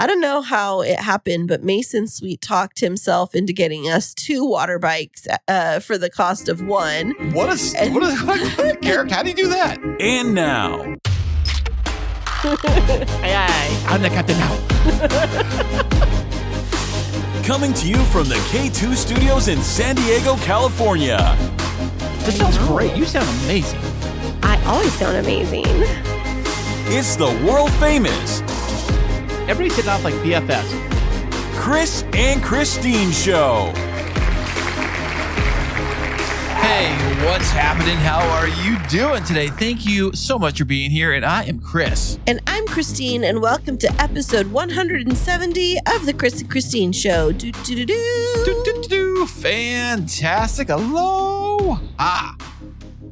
I don't know how it happened, but Mason Sweet talked himself into getting us 2 water bikes for the cost of 1. What a character. How do you do that? And now, Aye. I'm the captain now. coming to you from the K2 Studios in San Diego, California. This sounds great. You sound amazing. I always sound amazing. It's the world famous Everybody's hitting off like BFFs. Kris and Kristine Show. Hey, what's happening? How are you doing today? Thank you so much for being here. And I am Kris. And I'm Kristine, and welcome to episode 170 of the Kris and Kristine Show. Fantastic. Aloha.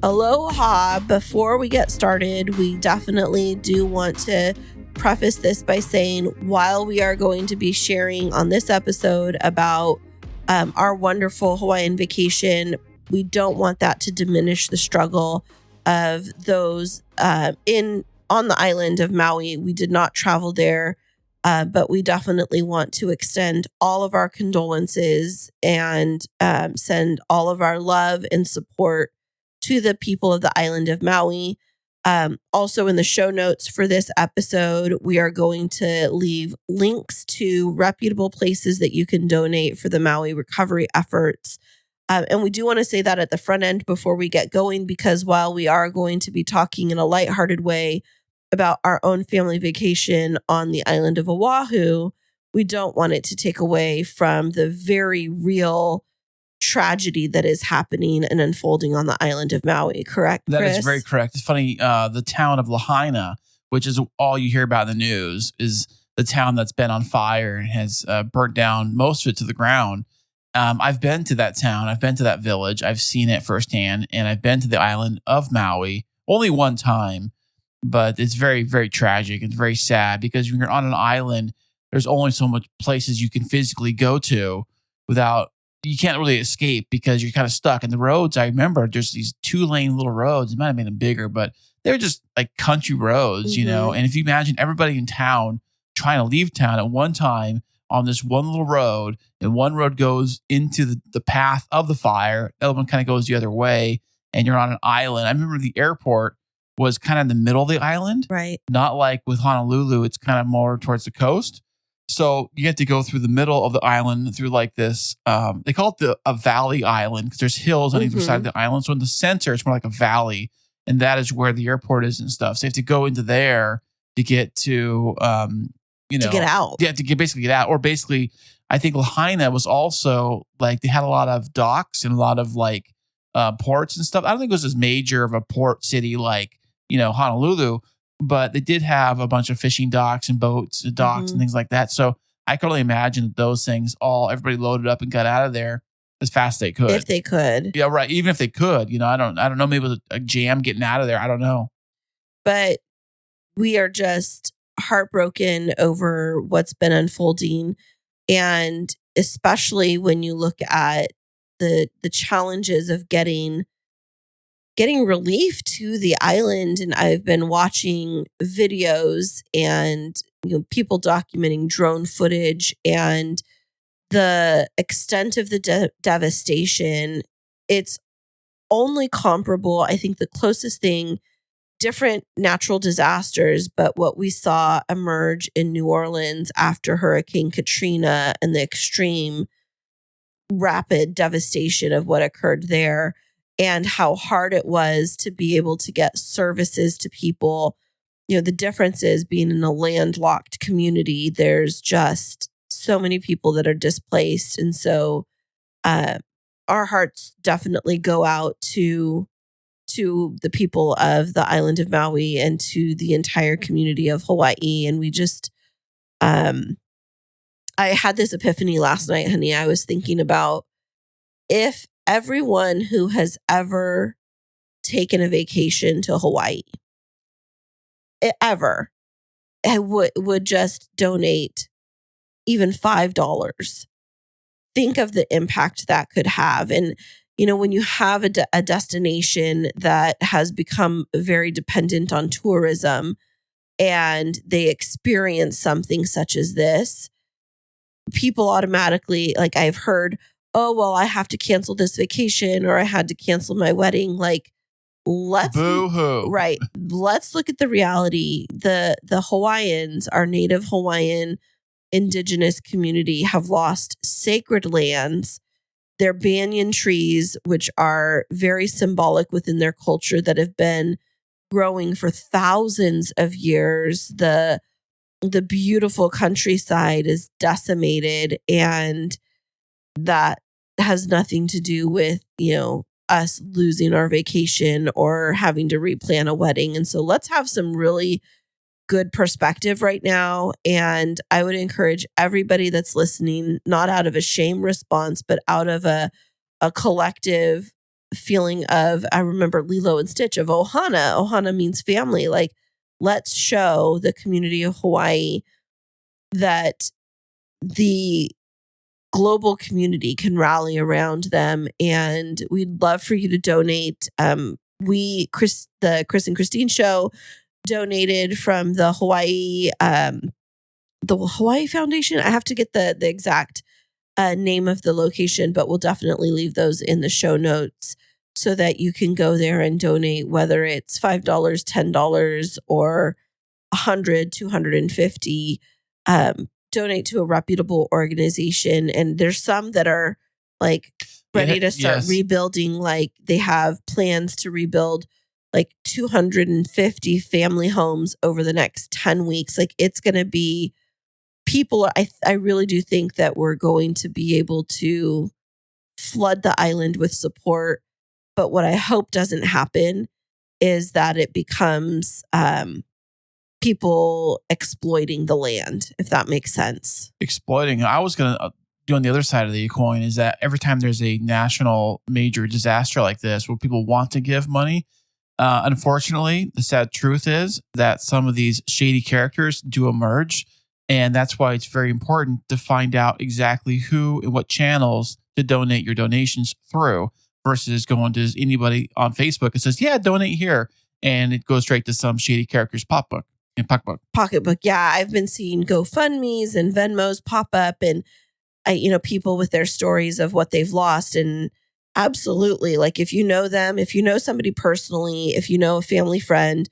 Aloha. Before we get started, we definitely do want to preface this by saying, while we are going to be sharing on this episode about our wonderful Hawaiian vacation, we don't want that to diminish the struggle of those on the island of Maui. We did not travel there, but we definitely want to extend all of our condolences and send all of our love and support to the people of the island of Maui. Also, in the show notes for this episode, we are going to leave links to reputable places that you can donate for the Maui recovery efforts. And we do want to say that at the front end before we get going, because while we are going to be talking in a lighthearted way about our own family vacation on the island of Oahu, we don't want it to take away from the very real tragedy that is happening and unfolding on the island of Maui. Correct, Kris? That is very correct. It's funny. The town of Lahaina, which is all you hear about in the news, is the town that's been on fire and has burnt down most of it to the ground. I've been to that town. I've been to that village. I've seen it firsthand, and I've been to the island of Maui only one time, but it's very, very tragic. It's very sad because when you're on an island, there's only so much places you can physically go to without. You can't really escape because you're kind of stuck. And the roads, I remember, there's these 2-lane little roads. It might have made them bigger, but they're just like country roads, you know. And if you imagine everybody in town trying to leave town at one time on this one little road, and one road goes into the path of the fire, the other one kind of goes the other way, and you're on an island. I remember the airport was kind of in the middle of the island. Right. Not like with Honolulu, it's kind of more towards the coast. So you have to go through the middle of the island through like this, they call it a valley island because there's hills on either side of the island. So in the center, it's more like a valley, and that is where the airport is and stuff. So you have to go into there to get to, to get out. Yeah, basically get out. Or basically, I think Lahaina was also like, they had a lot of docks and a lot of like ports and stuff. I don't think it was as major of a port city like, Honolulu, but they did have a bunch of fishing docks and boats, docks and things like that. So I can only imagine that those things everybody loaded up and got out of there as fast as they could. If they could. Yeah, right. Even if they could, I don't know. Maybe it was a jam getting out of there. I don't know. But we are just heartbroken over what's been unfolding. And especially when you look at the challenges of getting relief to the island. And I've been watching videos and people documenting drone footage and the extent of the devastation. It's only comparable. I think the closest thing, different natural disasters, but what we saw emerge in New Orleans after Hurricane Katrina and the extreme rapid devastation of what occurred there, and how hard it was to be able to get services to people. The difference is being in a landlocked community, there's just so many people that are displaced. And so our hearts definitely go out to the people of the island of Maui and to the entire community of Hawaii. And we just, I had this epiphany last night, honey. I was thinking about if everyone who has ever taken a vacation to Hawaii, would just donate even $5, think of the impact that could have. And, when you have a destination that has become very dependent on tourism, and they experience something such as this, people automatically, like I've heard, oh, well, I have to cancel this vacation or I had to cancel my wedding. Like, Boo-hoo. Right. Let's look at the reality. The Hawaiians, our native Hawaiian indigenous community, have lost sacred lands. Their banyan trees, which are very symbolic within their culture, that have been growing for thousands of years. The beautiful countryside is decimated, and that has nothing to do with, us losing our vacation or having to replan a wedding. And so let's have some really good perspective right now. And I would encourage everybody that's listening, not out of a shame response, but out of a collective feeling of, I remember Lilo and Stitch, of Ohana. Ohana means family. Like, let's show the community of Hawaii that the global community can rally around them. And we'd love for you to donate. The Kris and Kristine show donated from the Hawaii Foundation. I have to get the exact name of the location, but we'll definitely leave those in the show notes so that you can go there and donate, whether it's $5, $10, or $100, $250. Donate to a reputable organization. And there's some that are like ready to start rebuilding. Like, they have plans to rebuild like 250 family homes over the next 10 weeks. Like, it's going to be people. I really do think that we're going to be able to flood the island with support. But what I hope doesn't happen is that it becomes people exploiting the land, if that makes sense. Exploiting. I was going to do on the other side of the coin is that every time there's a national major disaster like this where people want to give money, unfortunately, the sad truth is that some of these shady characters do emerge. And that's why it's very important to find out exactly who and what channels to donate your donations through versus going to anybody on Facebook and says, yeah, donate here. And it goes straight to some shady character's pocketbook. Yeah, I've been seeing GoFundMes and Venmos pop up, and people with their stories of what they've lost. And absolutely, like, if you know them, if you know somebody personally, if you know a family friend,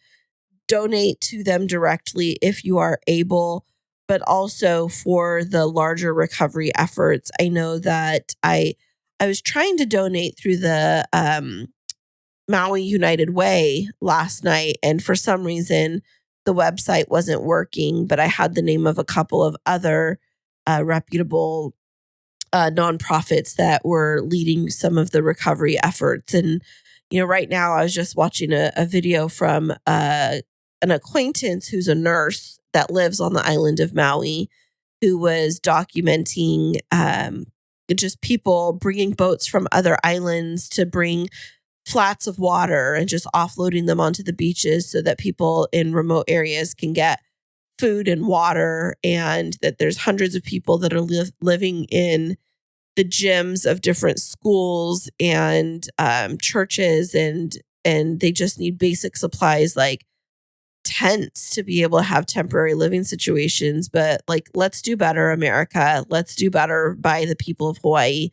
donate to them directly if you are able, but also for the larger recovery efforts. I know that I was trying to donate through the Maui United Way last night, and for some reason the website wasn't working, but I had the name of a couple of other reputable nonprofits that were leading some of the recovery efforts. And, right now I was just watching a video from an acquaintance who's a nurse that lives on the island of Maui, who was documenting just people bringing boats from other islands to bring flats of water and just offloading them onto the beaches so that people in remote areas can get food and water, and that there's hundreds of people that are living in the gyms of different schools and churches, and they just need basic supplies like tents to be able to have temporary living situations. But like, let's do better, America. Let's do better by the people of Hawaii,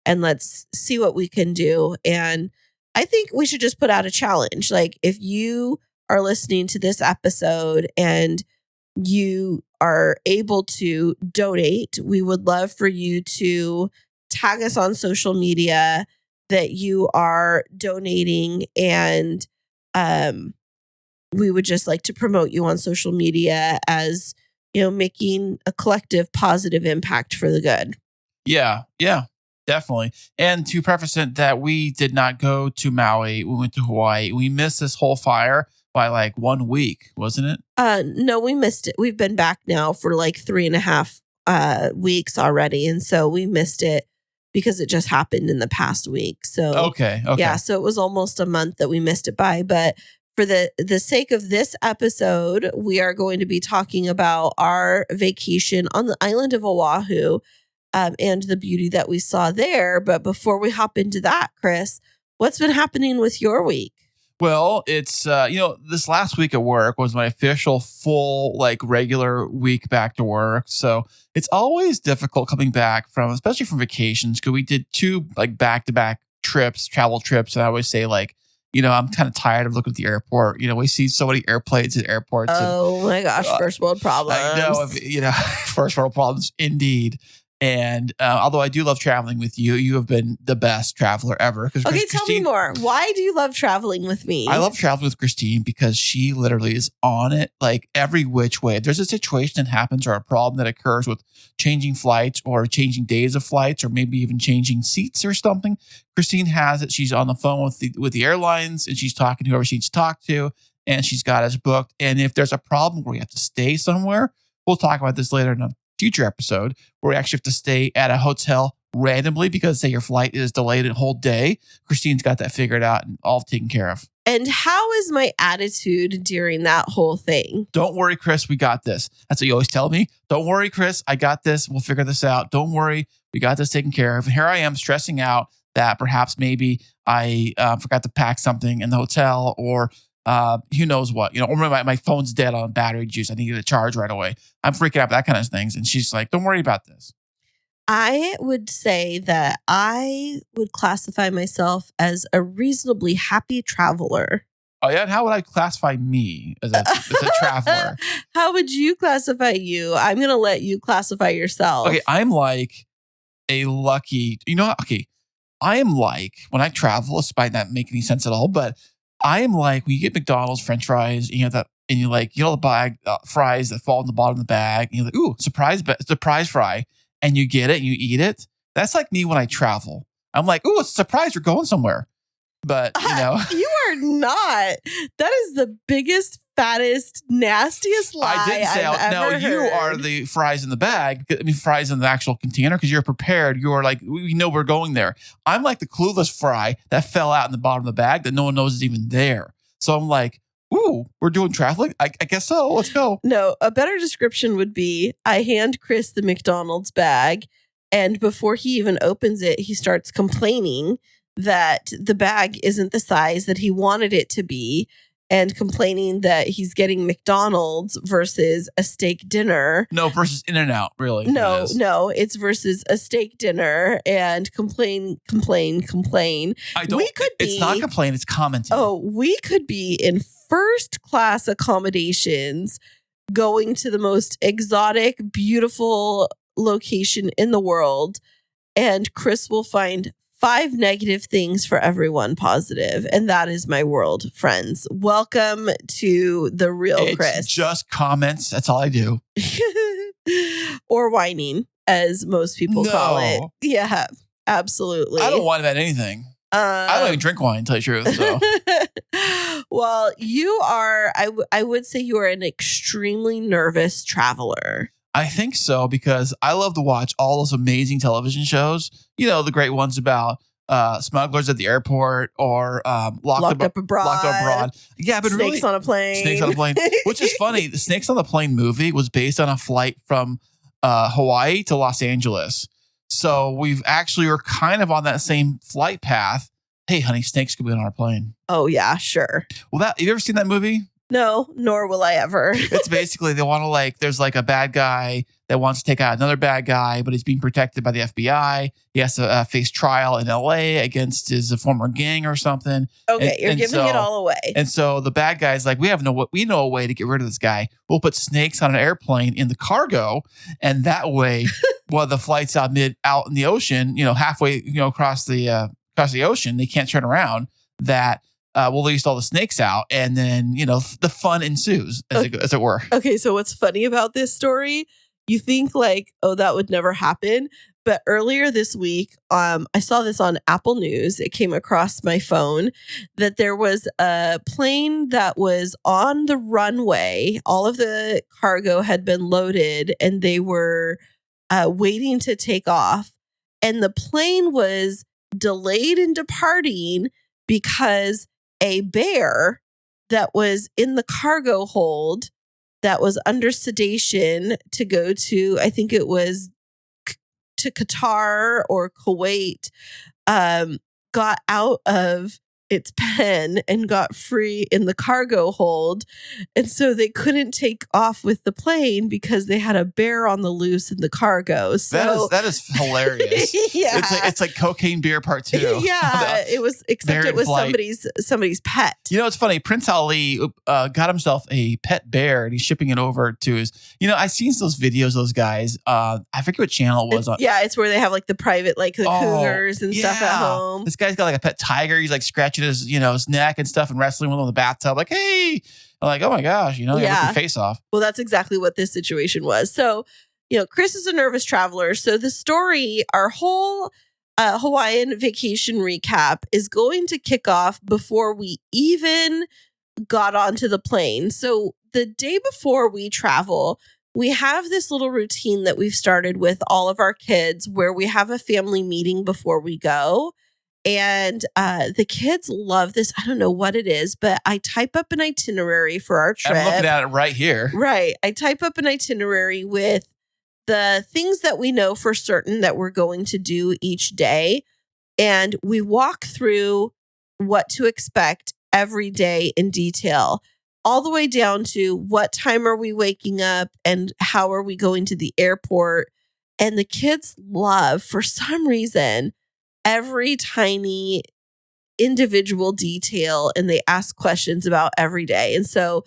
and let's see what we can do. And I think we should just put out a challenge. Like, if you are listening to this episode and you are able to donate, we would love for you to tag us on social media that you are donating, and we would just like to promote you on social media as, making a collective positive impact for the good. Yeah, definitely. And to preface it, that we did not go to Maui. We went to Hawaii. We missed this whole fire by like 1 week, wasn't it? No, we missed it. We've been back now for like 3.5 weeks already. And so we missed it because it just happened in the past week. So, okay. Yeah, so it was almost a month that we missed it by. But for the sake of this episode, we are going to be talking about our vacation on the island of Oahu, and the beauty that we saw there. But before we hop into that, Kris, what's been happening with your week? Well, it's this last week at work was my official full regular week back to work. So it's always difficult coming back from, especially from vacations, because we did two back to back trips, travel trips, and I always say I'm kind of tired of looking at the airport. We see so many airplanes at airports. Oh my gosh, first world problems. I know, first world problems indeed. And although I do love traveling with you, you have been the best traveler ever. Okay, tell me more. Why do you love traveling with me? I love traveling with Kristine because she literally is on it every which way. If there's a situation that happens or a problem that occurs with changing flights or changing days of flights or maybe even changing seats or something, Kristine has it. She's on the phone with the airlines and she's talking to whoever she needs to talk to, and she's got us booked. And if there's a problem where we have to stay somewhere, we'll talk about this later in a future episode, where we actually have to stay at a hotel randomly because say your flight is delayed a whole day. Kristine's got that figured out and all taken care of. And how is my attitude during that whole thing? Don't worry, Kris, we got this. That's what you always tell me. Don't worry, Kris, I got this. We'll figure this out. Don't worry, we got this taken care of. And here I am stressing out that perhaps maybe I forgot to pack something in the hotel, or who knows what, or my phone's dead on battery juice. I need to charge right away. I'm freaking out about that kind of things. And she's like, don't worry about this. I would say that I would classify myself as a reasonably happy traveler. Oh, yeah. And how would I classify me as a traveler? How would you classify you? I'm going to let you classify yourself. Okay. I'm like a lucky, I am like, when I travel, despite not making any sense at all, but I am like, when you get McDonald's French fries, and you're like, the bag fries that fall in the bottom of the bag, and you're like, ooh, surprise fry, and you get it and you eat it. That's like me when I travel. I'm like, ooh, it's a surprise, we're going somewhere. But you are not. That is the biggest, fattest, nastiest lie I didn't say I've ever heard. You are the fries in the bag. I mean, fries in the actual container, because you're prepared. You're like, we know we're going there. I'm like the clueless fry that fell out in the bottom of the bag that no one knows is even there. So I'm like, ooh, we're doing traveling? I guess so. Let's go. No, a better description would be I hand Kris the McDonald's bag, and before he even opens it, he starts complaining that the bag isn't the size that he wanted it to be, and complaining that he's getting McDonald's versus a steak dinner. No, versus In-N-Out, really. No, it's versus a steak dinner, and complain. It's not complain, it's commenting. Oh, we could be in first class accommodations going to the most exotic, beautiful location in the world, and Kris will find 5 negative things for everyone positive. And that is my world, friends. Welcome to the real Kris. It's just comments. That's all I do. Or whining, as most people call it. Yeah, absolutely. I don't whine about anything. I don't even drink wine, to tell you the truth. So. Well, you are, I would say you are an extremely nervous traveler. I think so, because I love to watch all those amazing television shows. The great ones about smugglers at the airport, or locked up abroad. Yeah, but Snakes on a Plane. Snakes on a Plane. Which is funny. The Snakes on the Plane movie was based on a flight from Hawaii to Los Angeles. So we're kind of on that same flight path. Hey, honey, snakes could be on our plane. Oh, yeah, sure. Well, have you ever seen that movie? No, nor will I ever. It's basically they want to there's a bad guy that wants to take out another bad guy, but he's being protected by the FBI. He has to face trial in LA against his former gang or something. Okay, you're giving it all away. And so the bad guy's like, we know a way to get rid of this guy. We'll put snakes on an airplane in the cargo, and that way, while the flight's out in the ocean, halfway, across the ocean, they can't turn around. We'll release all the snakes out, and then, the fun ensues, as it were. Okay, so what's funny about this story, you think that would never happen. But earlier this week, I saw this on Apple News. It came across my phone that there was a plane that was on the runway. All of the cargo had been loaded, and they were waiting to take off. And the plane was delayed in departing because a bear that was in the cargo hold that was under sedation to go to, I think it was to Qatar or Kuwait, got out of its pen and got free in the cargo hold. And so they couldn't take off with the plane because they had a bear on the loose in the cargo. So that is hilarious. yeah. It's like cocaine beer part 2. Yeah, it was, except it was somebody's pet. You know, it's funny. Prince Ali got himself a pet bear and he's shipping it over to his, I've seen those videos, those guys. I forget what channel it was on. Yeah, it's where they have like the private, like the cougars and stuff at home. This guy's got like a pet tiger. He's like scratching his, his neck and stuff and wrestling with him in the bathtub. Like, hey, I'm like, oh my gosh, you rip your face off. Well, that's exactly what this situation was. So, Kris is a nervous traveler. So the story, our whole Hawaiian vacation recap is going to kick off before we even got onto the plane. So the day before we travel, we have this little routine that we've started with all of our kids where we have a family meeting before we go. And the kids love this. I don't know what it is, but I type up an itinerary for our trip. I'm looking at it right here. Right. I type up an itinerary with the things that we know for certain that we're going to do each day. And we walk through what to expect every day in detail, all the way down to what time are we waking up and how are we going to the airport. And the kids love, for some reason, every tiny individual detail, and they ask questions about every day. And so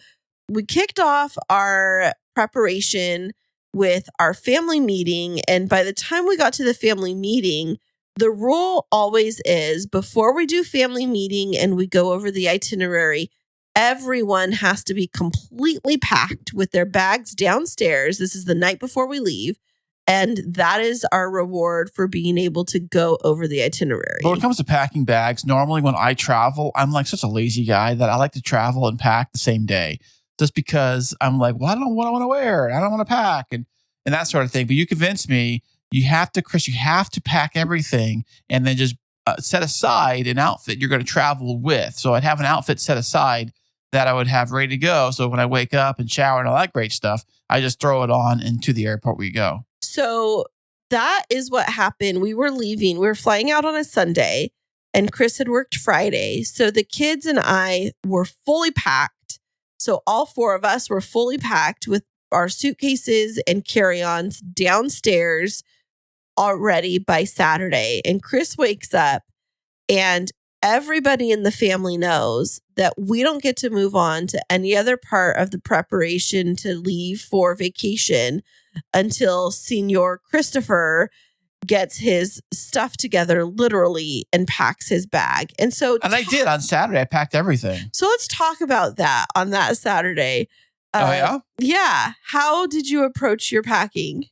we kicked off our preparation with our family meeting. And by the time we got to the family meeting, the rule always is before we do family meeting and we go over the itinerary, everyone has to be completely packed with their bags downstairs. This is the night before we leave. And that is our reward for being able to go over the itinerary. But when it comes to packing bags, normally when I travel, I'm like such a lazy guy that I like to travel and pack the same day. Just because I'm like, well, I don't know what I want to wear. I don't want to pack and that sort of thing. But you convinced me, Kris, you have to pack everything and then just set aside an outfit you're going to travel with. So I'd have an outfit set aside that I would have ready to go. So when I wake up and shower and all that great stuff, I just throw it on and to the airport we go. So that is what happened. We were leaving. We were flying out on a Sunday and Kris had worked Friday. So the kids and I were fully packed. So all 4 of us were fully packed with our suitcases and carry-ons downstairs already by Saturday. And Kris wakes up and everybody in the family knows that we don't get to move on to any other part of the preparation to leave for vacation until Senior Christopher gets his stuff together literally and packs his bag. And I did on Saturday. I packed everything. So let's talk about that on that Saturday. Oh, yeah? Yeah. How did you approach your packing?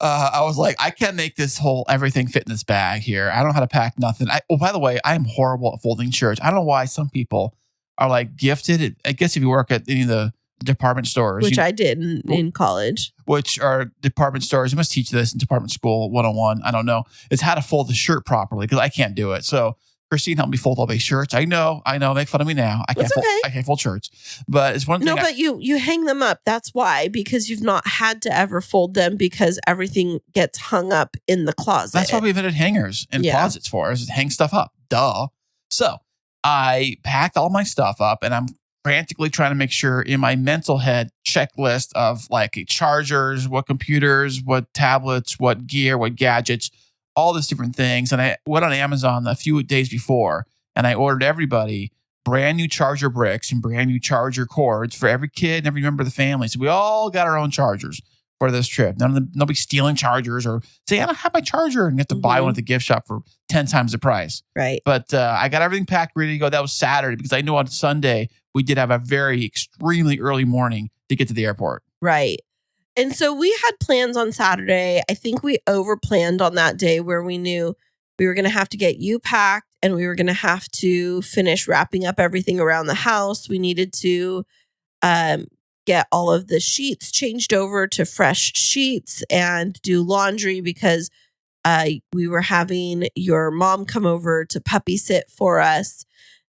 I was like, I can't make this whole everything fit in this bag here. I don't know how to pack nothing. By the way, I am horrible at folding shirts. I don't know why some people are like gifted. I guess if you work at any of the department stores. Which I did in college. Which are department stores. You must teach this in department school 101. I don't know. It's how to fold the shirt properly because I can't do it. So Kristine helped me fold all these shirts. I know. Make fun of me now. I can't fold shirts. But it's one thing. No, but you hang them up. That's why, because you've not had to ever fold them because everything gets hung up in the closet. That's why we invented hangers and closets for us. Hang stuff up. Duh. So I packed all my stuff up and I'm frantically trying to make sure in my mental head checklist of like chargers, what computers, what tablets, what gear, what gadgets, all these different things. And I went on Amazon a few days before and I ordered everybody brand new charger bricks and brand new charger cords for every kid and every member of the family. So we all got our own chargers for this trip. Nobody stealing chargers or saying, I don't have my charger and get to buy one at the gift shop for 10 times the price. Right. But I got everything packed, ready to go. That was Saturday because I knew on Sunday we did have a very extremely early morning to get to the airport. Right. And so we had plans on Saturday. I think we over planned on that day where we knew we were going to have to get you packed and we were going to have to finish wrapping up everything around the house. We needed to get all of the sheets changed over to fresh sheets and do laundry because we were having your mom come over to puppy sit for us.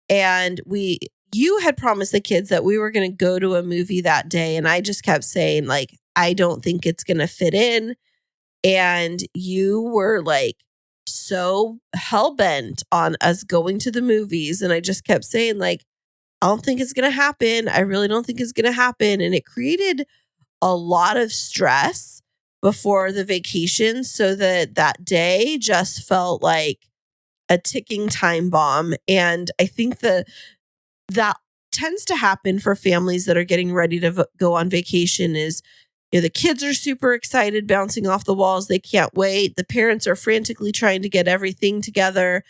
And you had promised the kids that we were going to go to a movie that day. And I just kept saying, like, I don't think it's going to fit in. And you were like, so hell-bent on us going to the movies. And I just kept saying, like, I don't think it's going to happen. I really don't think it's going to happen. And it created a lot of stress before the vacation, so that day just felt like a ticking time bomb. And I think that tends to happen for families that are getting ready to go on vacation is, the kids are super excited, bouncing off the walls. They can't wait. The parents are frantically trying to get everything together.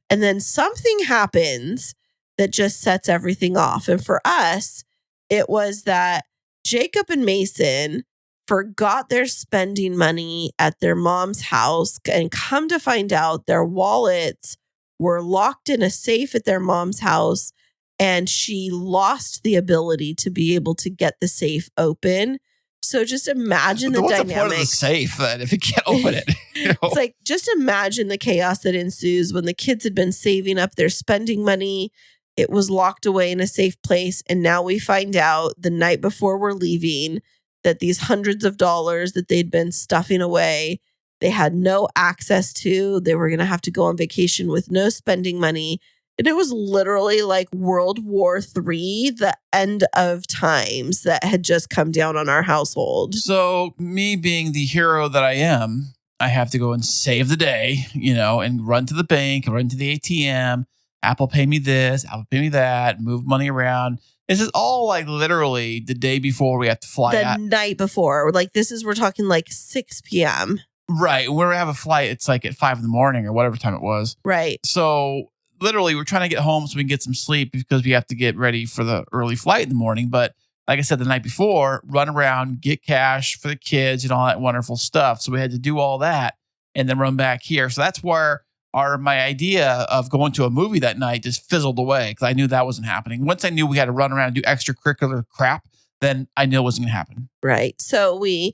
And then something happens that just sets everything off. And for us, it was that Jacob and Mason forgot their spending money at their mom's house, and come to find out their wallets were locked in a safe at their mom's house, and she lost the ability to be able to get the safe open. So just imagine the What's dynamic. the point of the safe then if you can't open it? It's like, just imagine the chaos that ensues when the kids had been saving up their spending money. It was locked away in a safe place. And now we find out the night before we're leaving that these hundreds of dollars that they'd been stuffing away, they had no access to. They were going to have to go on vacation with no spending money. And it was literally like World War III, the end of times that had just come down on our household. So me being the hero that I am, I have to go and save the day, and run to the bank, run to the ATM, Apple Pay me this, Apple Pay me that, move money around. This is all like literally the day before we have to fly out. The night before. Like we're talking like 6 p.m. Right. When we have a flight, it's like at 5 a.m. or whatever time it was. Right. So literally we're trying to get home so we can get some sleep because we have to get ready for the early flight in the morning. But like I said, the night before, run around, get cash for the kids and all that wonderful stuff. So we had to do all that and then run back here. So that's where my idea of going to a movie that night just fizzled away because I knew that wasn't happening. Once I knew we had to run around and do extracurricular crap, then I knew it wasn't going to happen. Right. So we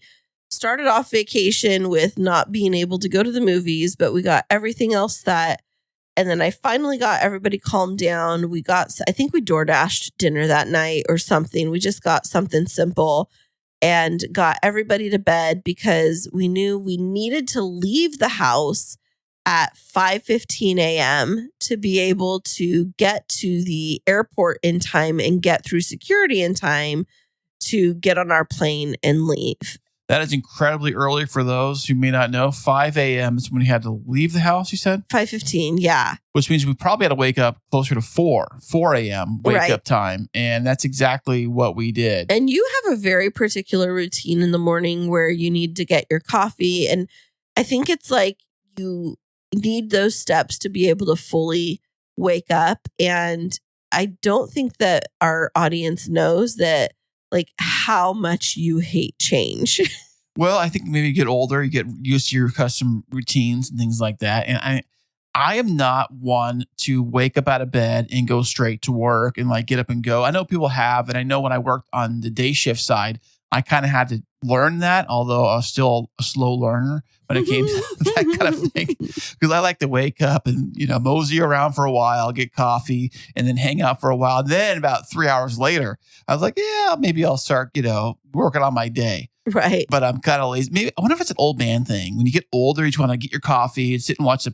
started off vacation with not being able to go to the movies, but we got everything else set. And then I finally got everybody calmed down. I think we DoorDashed dinner that night or something. We just got something simple and got everybody to bed because we knew we needed to leave the house at 5:15 a.m. to be able to get to the airport in time and get through security in time to get on our plane and leave. That is incredibly early for those who may not know. 5 a.m. is when you had to leave the house, you said? 5:15, yeah. Which means we probably had to wake up closer to 4 a.m. wake up time. And that's exactly what we did. And you have a very particular routine in the morning where you need to get your coffee. And I think it's like you need those steps to be able to fully wake up. And I don't think that our audience knows that, like, how much you hate change. Well, I think maybe you get older, you get used to your custom routines and things like that. And I am not one to wake up out of bed and go straight to work and like get up and go. I know people have, and I know when I worked on the day shift side, I kind of had to learn that, although I was still a slow learner when it came to that kind of thing. Because I like to wake up and, mosey around for a while, get coffee, and then hang out for a while. Then about 3 hours later, I was like, yeah, maybe I'll start, working on my day. Right. But I'm kind of lazy. Maybe I wonder if it's an old man thing. When you get older, you just want to get your coffee and sit and watch the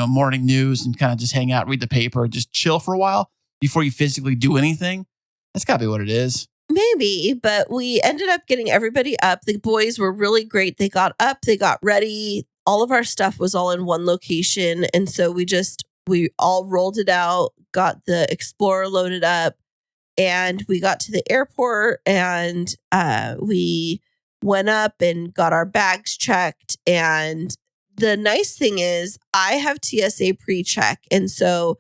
morning news and kind of just hang out, read the paper, just chill for a while before you physically do anything. That's got to be what it is. Maybe, but we ended up getting everybody up. The boys were really great. They got up, they got ready. All of our stuff was all in one location. And so we all rolled it out, got the Explorer loaded up, and we got to the airport and we went up and got our bags checked. And the nice thing is I have TSA pre-check. And so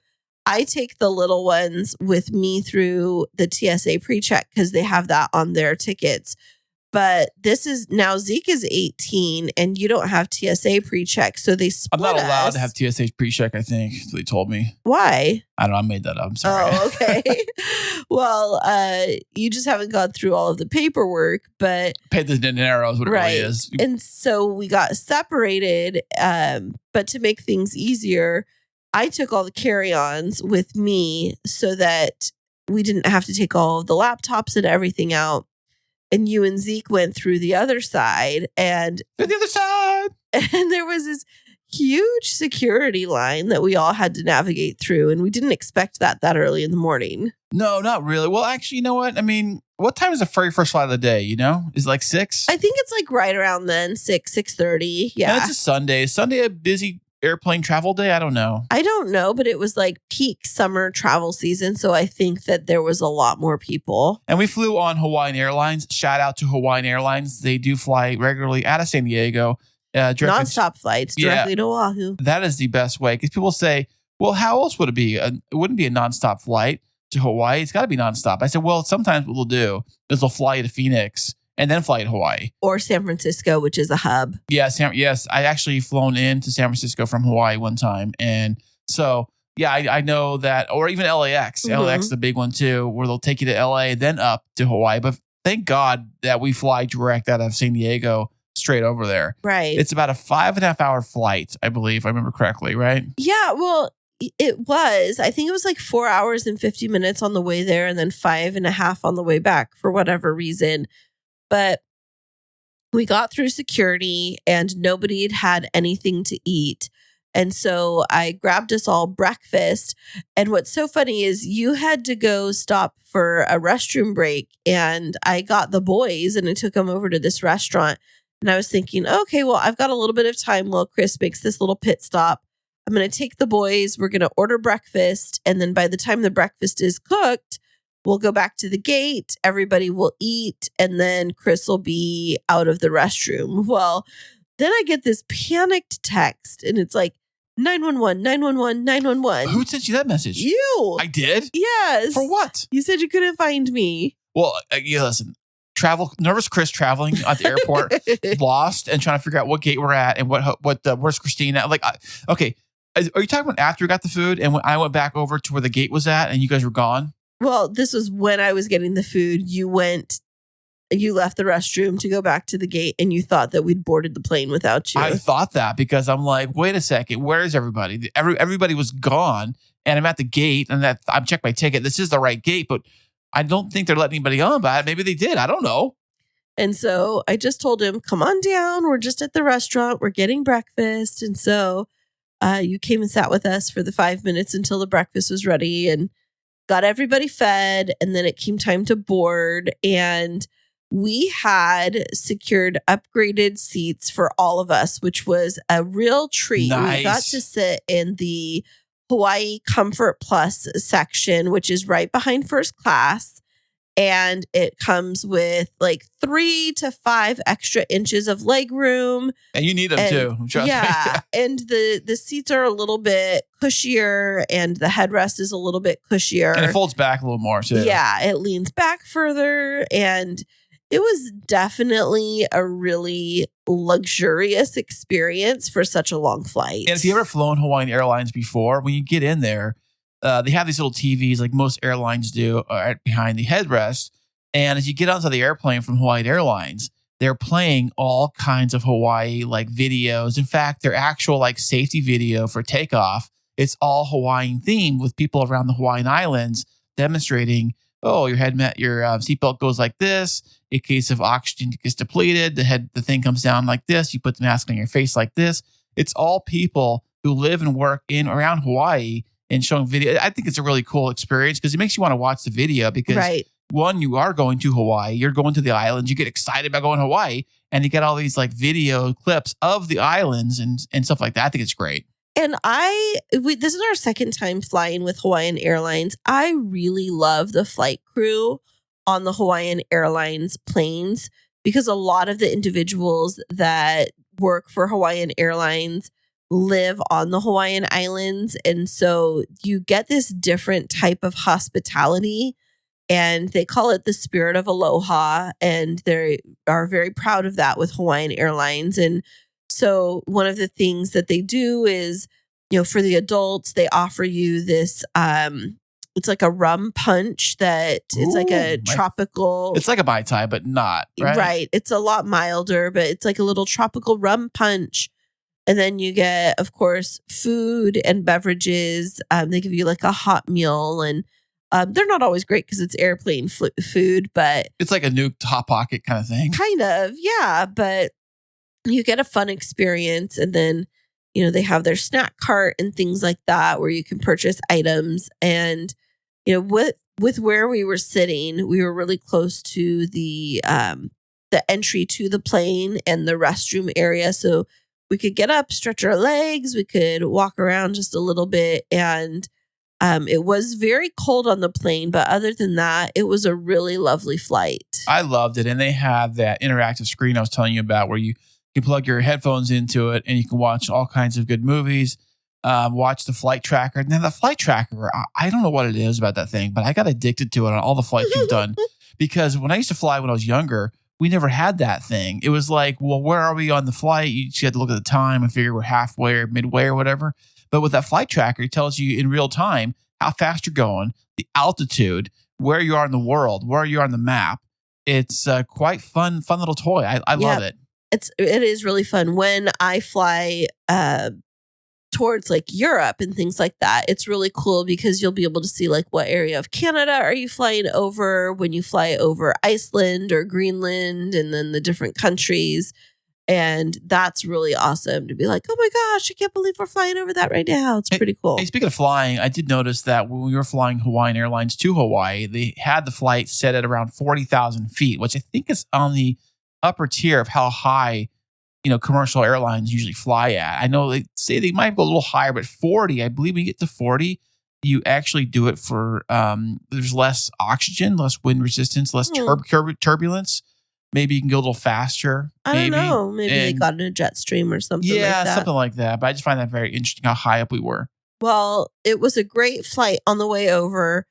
I take the little ones with me through the TSA pre-check because they have that on their tickets. But this is now Zeke is 18 and you don't have TSA pre-check. So they split I'm not allowed us. to have TSA pre-check, I think. That's what they told me. Why? I don't know. I made that up. I'm sorry. Oh, okay. Well, you just haven't gone through all of the paperwork, but Paid the dinero is what it really is. And so we got separated. But to make things easier, I took all the carry-ons with me so that we didn't have to take all of the laptops and everything out. And you and Zeke went through the other side. And To the other side. And there was this huge security line that we all had to navigate through. And we didn't expect that early in the morning. No, not really. Well, actually, you know what? I mean, what time is the very first flight of the day? You know, is it like 6? I think it's like right around then, 6:30. Yeah. And it's a Sunday. Is Sunday a busy airplane travel day? I don't know. I don't know, but it was like peak summer travel season. So I think that there was a lot more people. And we flew on Hawaiian Airlines. Shout out to Hawaiian Airlines. They do fly regularly out of San Diego. Nonstop flights directly to Oahu. That is the best way. Because people say, well, how else would it be? It wouldn't be a nonstop flight to Hawaii. It's got to be nonstop. I said, well, sometimes what they'll do is they'll fly you to Phoenix and then fly to Hawaii. Or San Francisco, which is a hub. Yes. I actually flown into San Francisco from Hawaii one time. And so, yeah, I know that. Or even LAX. Mm-hmm. LAX is a big one too, where they'll take you to LA, then up to Hawaii. But thank God that we fly direct out of San Diego straight over there. Right. It's about a 5.5 hour flight, I believe, if I remember correctly, right? Yeah, well, it was. I think it was like 4 hours and 50 minutes on the way there and then 5.5 on the way back for whatever reason. But we got through security and nobody had had anything to eat. And so I grabbed us all breakfast. And what's so funny is you had to go stop for a restroom break. And I got the boys and I took them over to this restaurant. And I was thinking, okay, well, I've got a little bit of time while Kris makes this little pit stop. I'm going to take the boys. We're going to order breakfast. And then by the time the breakfast is cooked, we'll go back to the gate. Everybody will eat. And then Kris will be out of the restroom. Well, then I get this panicked text and it's like 911, 911, 911. Who sent you that message? You. I did? Yes. For what? You said you couldn't find me. Well, listen. Nervous Kris traveling at the airport, lost and trying to figure out what gate we're at and where's Kristine at. Like, okay, are you talking about after we got the food and when I went back over to where the gate was at and you guys were gone? Well, this was when I was getting the food. You left the restroom to go back to the gate and you thought that we'd boarded the plane without you. I thought that because I'm like, wait a second, where is everybody? Everybody was gone and I'm at the gate and I've checked my ticket. This is the right gate, but I don't think they're letting anybody on, but maybe they did. I don't know. And so I just told him, come on down. We're just at the restaurant. We're getting breakfast. And so you came and sat with us for the 5 minutes until the breakfast was ready and got everybody fed. And then it came time to board. And we had secured upgraded seats for all of us, which was a real treat. Nice. We got to sit in the Hawaii Comfort Plus section, which is right behind first class. And it comes with like 3 to 5 extra inches of leg room. And you need them too. Trust me. And the seats are a little bit cushier and the headrest is a little bit cushier. And it folds back a little more too. Yeah, it leans back further. And it was definitely a really luxurious experience for such a long flight. And if you ever flown Hawaiian Airlines before, when you get in there, they have these little TVs like most airlines do right behind the headrest. And as you get onto the airplane from Hawaiian Airlines, they're playing all kinds of Hawaii like videos. In fact, their actual like safety video for takeoff, it's all Hawaiian themed with people around the Hawaiian Islands demonstrating, oh, your seatbelt goes like this. In case of oxygen gets depleted, the thing comes down like this. You put the mask on your face like this. It's all people who live and work around Hawaii and showing video. I think it's a really cool experience because it makes you want to watch the video because one, you are going to Hawaii. You're going to the islands. You get excited about going to Hawaii and you get all these like video clips of the islands and stuff like that. I think it's great. And this is our second time flying with Hawaiian Airlines. I really love the flight crew on the Hawaiian Airlines planes because a lot of the individuals that work for Hawaiian Airlines live on the Hawaiian Islands. And so you get this different type of hospitality and they call it the spirit of Aloha. And they are very proud of that with Hawaiian Airlines. And so one of the things that they do is, for the adults, they offer you this, it's like a rum punch that it's like a tropical. It's like a Mai Tai, but not, right? Right. It's a lot milder, but it's like a little tropical rum punch. And then you get, of course, food and beverages. They give you like a hot meal and they're not always great because it's airplane food, but. It's like a nuked Hot Pocket kind of thing. Kind of, yeah. But you get a fun experience. And then, they have their snack cart and things like that where you can purchase items. And, with where we were sitting, we were really close to the entry to the plane and the restroom area. So we could get up, stretch our legs, we could walk around just a little bit. And it was very cold on the plane, but other than that, it was a really lovely flight. I loved it. And they have that interactive screen I was telling you about where you can plug your headphones into it and you can watch all kinds of good movies, watch the flight tracker. And then the flight tracker, I don't know what it is about that thing, but I got addicted to it on all the flights we've done. Because when I used to fly when I was younger, we never had that thing. It was like, well, where are we on the flight? You just had to look at the time and figure we're halfway or midway or whatever. But with that flight tracker, it tells you in real time how fast you're going, the altitude, where you are in the world, where you are on the map. It's quite fun little toy. I love it. It is really fun. When I fly towards like Europe and things like that, it's really cool because you'll be able to see like what area of Canada are you flying over when you fly over Iceland or Greenland and then the different countries. And that's really awesome to be like, oh my gosh, I can't believe we're flying over that right now. It's pretty cool. Hey, speaking of flying, I did notice that when we were flying Hawaiian Airlines to Hawaii, they had the flight set at around 40,000 feet, which I think is on the upper tier of how high commercial airlines usually fly at. I know they say they might go a little higher, but 40, I believe when you get to 40, you actually do it for, there's less oxygen, less wind resistance, less turbulence. Maybe you can go a little faster. I don't know. Maybe they got in a jet stream or something like that. Yeah, something like that. But I just find that very interesting how high up we were. Well, it was a great flight on the way over.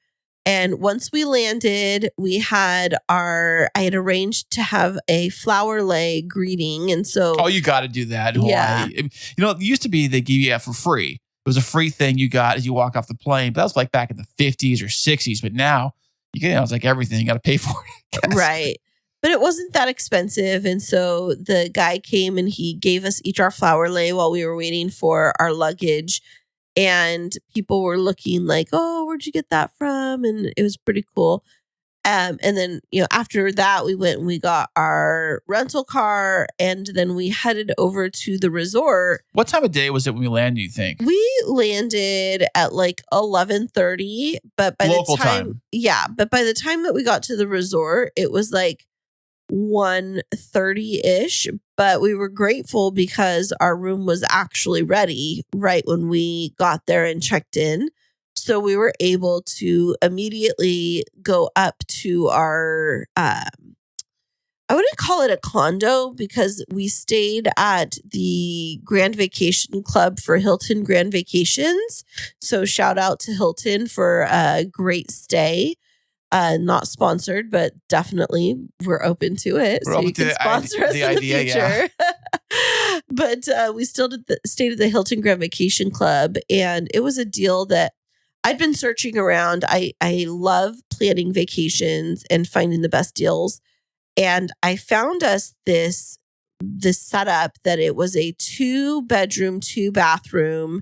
And once we landed, I had arranged to have a flower lay greeting. And so. Oh, you got to do that in Hawaii. Yeah. It used to be they give you that for free. It was a free thing you got as you walk off the plane. But that was like back in the 50s or 60s. But now, it's like everything. You got to pay for it. I guess. Right. But it wasn't that expensive. And so the guy came and he gave us each our flower lay while we were waiting for our luggage. And people were looking like, oh, where'd you get that from? And it was pretty cool. And then, after that, we went and we got our rental car and then we headed over to the resort. What time of day was it when we landed, you think? We landed at like 11:30, but by Local the time. time. Yeah, but by the time that we got to the resort, it was like 1:30-ish, but we were grateful because our room was actually ready right when we got there and checked in. So we were able to immediately go up to our, I wouldn't call it a condo because we stayed at the Grand Vacation Club for Hilton Grand Vacations. So shout out to Hilton for a great stay. Not sponsored, but definitely we're open to it. We're so open you can sponsor us in the future. Yeah. But we still stayed at the Hilton Grand Vacation Club, and it was a deal that I'd been searching around. I love planning vacations and finding the best deals, and I found us this setup that it was a 2-bedroom, 2-bathroom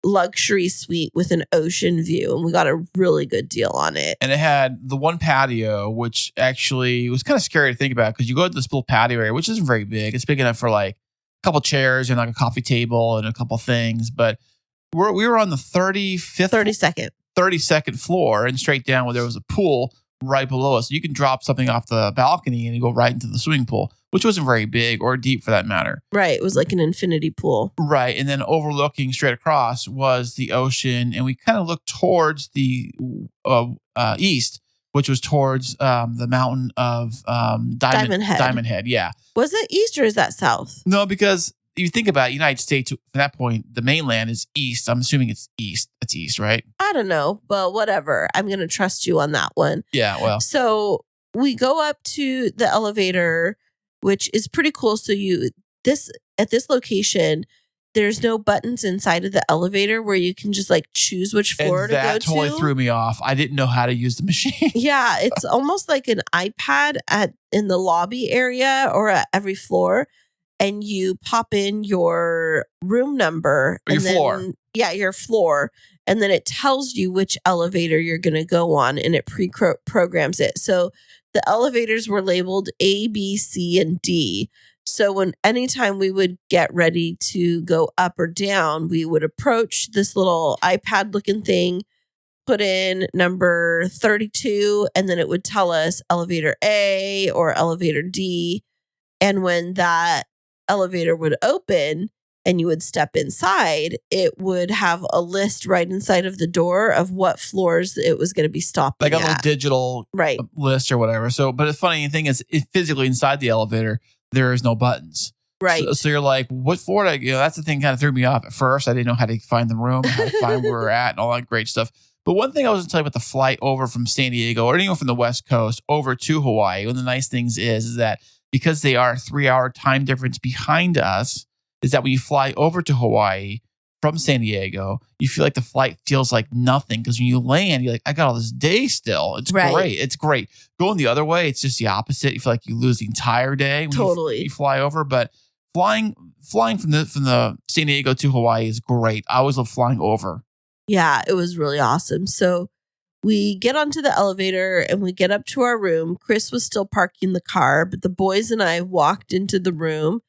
luxury suite with an ocean view, and we got a really good deal on it. And it had the one patio, which actually was kind of scary to think about because you go to this little patio area, which isn't very big. It's big enough for like a couple chairs and like a coffee table and a couple things. But we were on the 32nd floor and straight down where there was a pool right below us. So you can drop something off the balcony and you go right into the swimming pool, which wasn't very big or deep for that matter. Right. It was like an infinity pool. Right. And then overlooking straight across was the ocean. And we kind of looked towards the east, which was towards the mountain of Diamond Head. Yeah. Was it east or is that south? No, because you think about it, United States, at that point, the mainland is east. I'm assuming it's east. It's east, right? I don't know, but whatever. I'm going to trust you on that one. Yeah, well. So we go up to the elevator, which is pretty cool. So at this location, there's no buttons inside of the elevator where you can just like choose which floor to go to. That totally threw me off. I didn't know how to use the machine. Yeah, it's almost like an iPad in the lobby area or at every floor. And you pop in your room number. Or your floor. Yeah, your floor. And then it tells you which elevator you're going to go on and it pre-programs it. So the elevators were labeled A, B, C, and D. So anytime we would get ready to go up or down, we would approach this little iPad looking thing, put in number 32, and then it would tell us elevator A or elevator D. And when that elevator would open and you would step inside, it would have a list right inside of the door of what floors it was going to be stopping Like a at. little digital Right. list or whatever. So, but the funny thing is, physically inside the elevator, there is no buttons. Right. So you're like, what floor? That's the thing kind of threw me off at first. I didn't know how to find the room, how to find where we're at, and all that great stuff. But one thing I was going to tell you about the flight over from San Diego or anyone from the West Coast over to Hawaii, one of the nice things is that because they are a 3-hour time difference behind us, is that when you fly over to Hawaii from San Diego, you feel like the flight feels like nothing because when you land, you're like, I got all this day still. It's Right. great. It's great. Going the other way, it's just the opposite. You feel like you lose the entire day when Totally. you fly over. But flying from the San Diego to Hawaii is great. I always love flying over. Yeah, it was really awesome. So we get onto the elevator and we get up to our room. Kris was still parking the car, but the boys and I walked into the room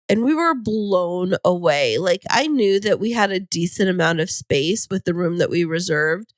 and we were blown away. Like, I knew that we had a decent amount of space with the room that we reserved,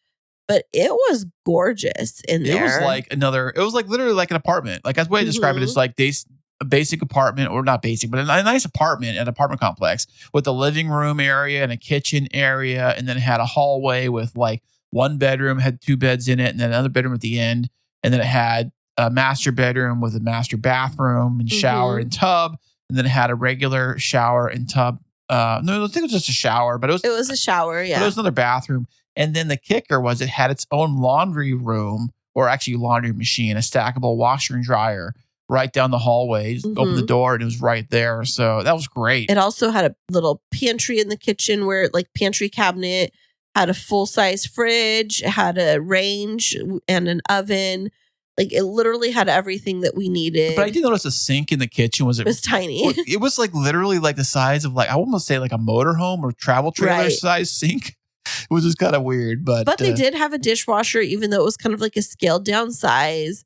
but it was gorgeous in there. It was like literally like an apartment. Like that's the way I describe it. It's like a basic apartment, or not basic, but a nice apartment, an apartment complex with a living room area and a kitchen area. And then it had a hallway with like one bedroom, had 2 beds in it, and then another bedroom at the end. And then it had a master bedroom with a master bathroom and shower and tub. And then it had a regular shower and tub. No, I think it was just a shower, but it was a shower. Yeah. But it was another bathroom. And then the kicker was it had its own laundry room, or actually laundry machine, a stackable washer and dryer right down the hallway. Open the door and it was right there. So that was great. It also had a little pantry in the kitchen where like pantry cabinet, had a full-size fridge, had a range and an oven. Like it literally had everything that we needed. But I did notice a sink in the kitchen. It was tiny. It was like literally like the size of like, I almost say like a motorhome or travel trailer size sink. It was just kind of weird. But they did have a dishwasher, even though it was kind of like a scaled down size.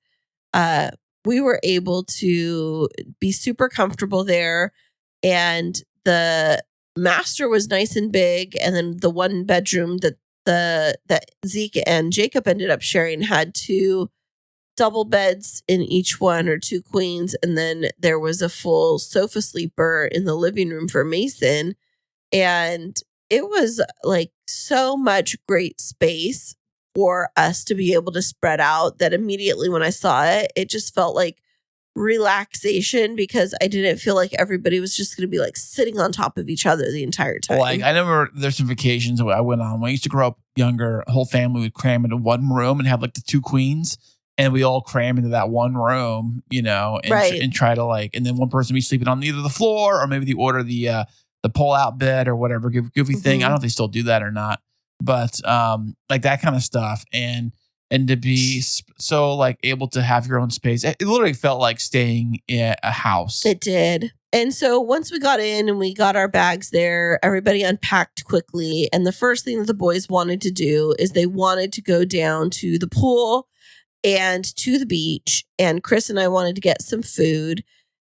We were able to be super comfortable there. And the master was nice and big. And then the one bedroom that Zeke and Jacob ended up sharing had 2 double beds in each one, or 2 queens. And then there was a full sofa sleeper in the living room for Mason. And it was like so much great space for us to be able to spread out that immediately when I saw it, it just felt like relaxation because I didn't feel like everybody was just going to be like sitting on top of each other the entire time. Like I remember there's some vacations that I went on when I used to grow up younger, a whole family would cram into one room and have like the 2 queens. And we all cram into that one room, and try to like, and then one person be sleeping on either the floor or maybe they order the pull out bed or whatever goofy thing. I don't know if they still do that or not, but like that kind of stuff. And to be so like able to have your own space, it literally felt like staying in a house. It did. And so once we got in and we got our bags there, everybody unpacked quickly. And the first thing that the boys wanted to do is they wanted to go down to the pool and to the beach. And Kris and I wanted to get some food.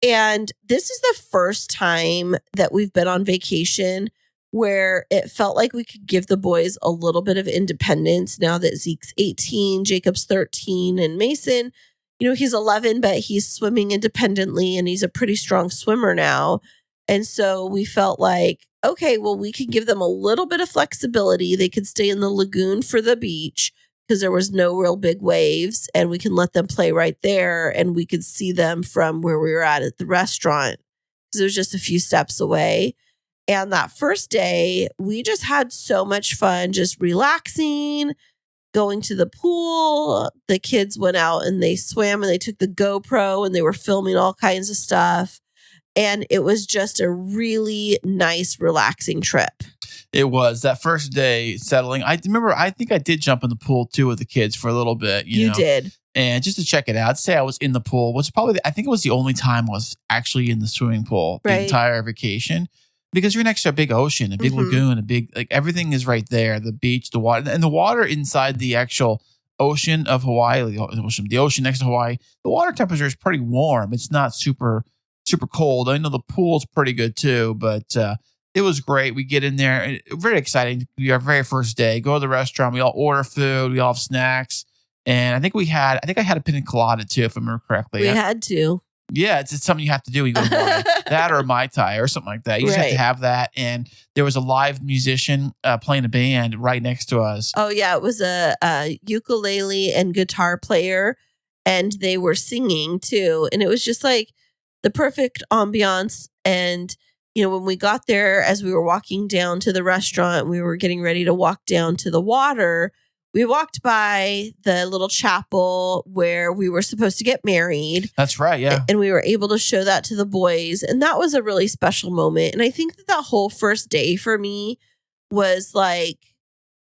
And this is the first time that we've been on vacation where it felt like we could give the boys a little bit of independence now that Zeke's 18, Jacob's 13, and Mason, he's 11, but he's swimming independently and he's a pretty strong swimmer now. And so we felt like, okay, well, we can give them a little bit of flexibility. They could stay in the lagoon for the beach because there was no real big waves, and we can let them play right there, and we could see them from where we were at the restaurant because it was just a few steps away. And that first day, we just had so much fun just relaxing, going to the pool. The kids went out and they swam and they took the GoPro and they were filming all kinds of stuff. And it was just a really nice, relaxing trip. It was that first day settling. I remember, I think I did jump in the pool too with the kids for a little bit. You know? Did. And just to check it out, I'd say I was in the pool, which probably, I think it was the only time I was actually in the swimming pool the entire vacation. Because you're next to a big ocean, a big lagoon, a big, like everything is right there. The beach, the water, and the water inside the actual ocean of Hawaii, the ocean next to Hawaii, the water temperature is pretty warm. It's not super super cold. I know the pool's pretty good too, but it was great. We get in there, very exciting. Our very first day, go to the restaurant. We all order food. We all have snacks, and I think I had a pina colada too, if I remember correctly. We had to. Yeah, it's something you have to do when you go to Hawaii. That or a Mai Tai or something like that. You just have to have that. And there was a live musician playing a band right next to us. Oh, yeah. It was a ukulele and guitar player, and they were singing too. And it was just like the perfect ambiance. And, when we got there, as we were walking down to the restaurant, we were getting ready to walk down to the water. We walked by the little chapel where we were supposed to get married. That's right, yeah. And we were able to show that to the boys. And that was a really special moment. And I think that whole first day for me was like,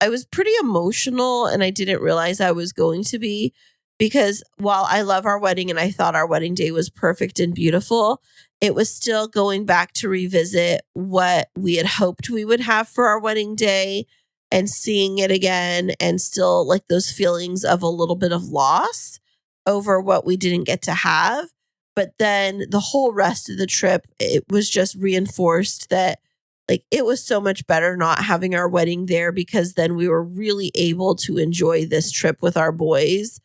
I was pretty emotional, and I didn't realize I was going to be, because while I love our wedding and I thought our wedding day was perfect and beautiful, it was still going back to revisit what we had hoped we would have for our wedding day, and seeing it again, and still like those feelings of a little bit of loss over what we didn't get to have. But then the whole rest of the trip, it was just reinforced that like it was so much better not having our wedding there, because then we were really able to enjoy this trip with our boys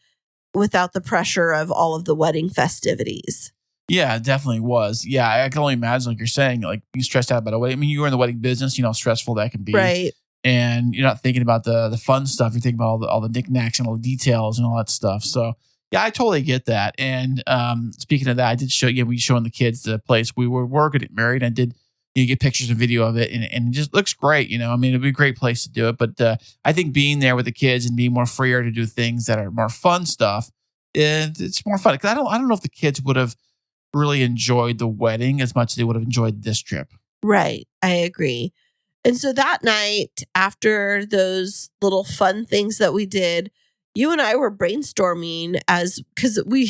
without the pressure of all of the wedding festivities. Yeah, it definitely was. Yeah, I can only imagine, like you're saying, like being stressed out about a wedding. I mean, you were in the wedding business, how stressful that can be. Right. And you're not thinking about the fun stuff. You're thinking about all the knickknacks and all the details and all that stuff. So yeah, I totally get that. And speaking of that, I did show we showing the kids the place we were getting married. I did get pictures and video of it, and it just looks great. I mean, it'd be a great place to do it. But I think being there with the kids and being more freer to do things that are more fun stuff, it's more fun. Because I don't know if the kids would have really enjoyed the wedding as much as they would have enjoyed this trip. Right. I agree. And so that night, after those little fun things that we did, you and I were brainstorming because we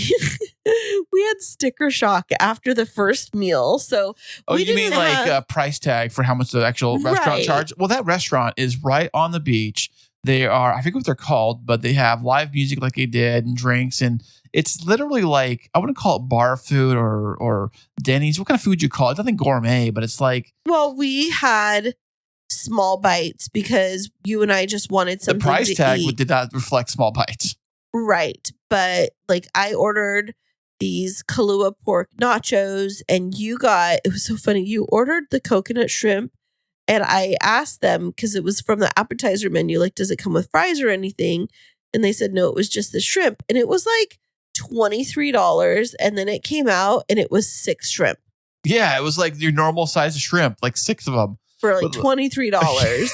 we had sticker shock after the first meal. So you mean like a price tag for how much the actual restaurant charge? Well, that restaurant is right on the beach. They are, I forget what they're called, but they have live music like they did and drinks, and it's literally like, I wouldn't call it bar food or Denny's. What kind of food you call it? It's nothing gourmet, but it's like, well, we had small bites because you and I just wanted something to eat. The price tag did not reflect small bites. Right. But like I ordered these Kahlua pork nachos, and it was so funny. You ordered the coconut shrimp, and I asked them, because it was from the appetizer menu, like, does it come with fries or anything? And they said, no, it was just the shrimp. And it was like $23. And then it came out and it was 6 shrimp. Yeah. It was like your normal size of shrimp, like 6 of them. For like $23.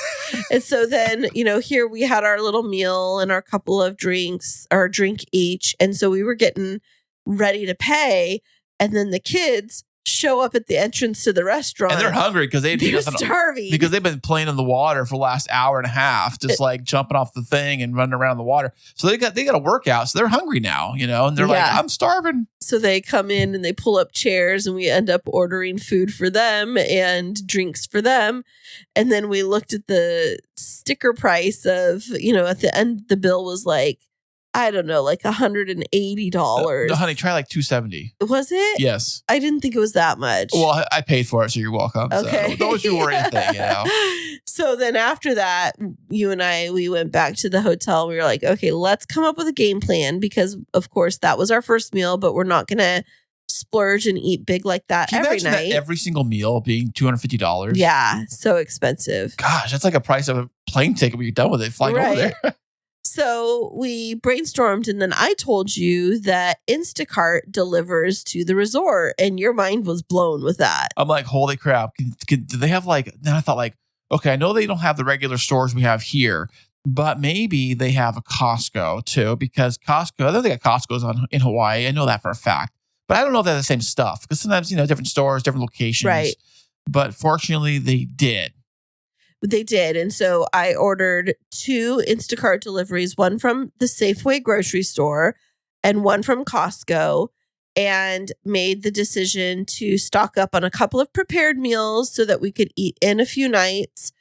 And so then, here we had our little meal and our couple of drinks, or a drink each. And so we were getting ready to pay. And then the kids show up at the entrance to the restaurant. And they're hungry because they're starving. Because they've been playing in the water for the last hour and a half, just like jumping off the thing and running around the water. So they got a workout. So they're hungry now, and they're like, I'm starving. So they come in and they pull up chairs, and we end up ordering food for them and drinks for them. And then we looked at the sticker price of, at the end, the bill was like, I don't know, like $180. No, honey, try like $270. Was it? Yes. I didn't think it was that much. Well, I paid for it, so you're welcome. Okay. So don't you worry anything, So then after that, you and I, we went back to the hotel. We were like, okay, let's come up with a game plan, because of course that was our first meal, but we're not going to splurge and eat big like that Can you every imagine night. That every single meal being $250? Yeah, so expensive. Gosh, that's like a price of a plane ticket when you're done with it, flying over there. So we brainstormed, and then I told you that Instacart delivers to the resort, and your mind was blown with that. I'm like, holy crap. Do they have then I thought okay, I know they don't have the regular stores we have here, but maybe they have a Costco too, because Costco, I know they got Costco's in Hawaii. I know that for a fact, but I don't know if they're the same stuff, because sometimes, different stores, different locations. Right. But fortunately they did. They did. And so I ordered 2 Instacart deliveries, one from the Safeway grocery store and one from Costco, and made the decision to stock up on a couple of prepared meals so that we could eat in a few nights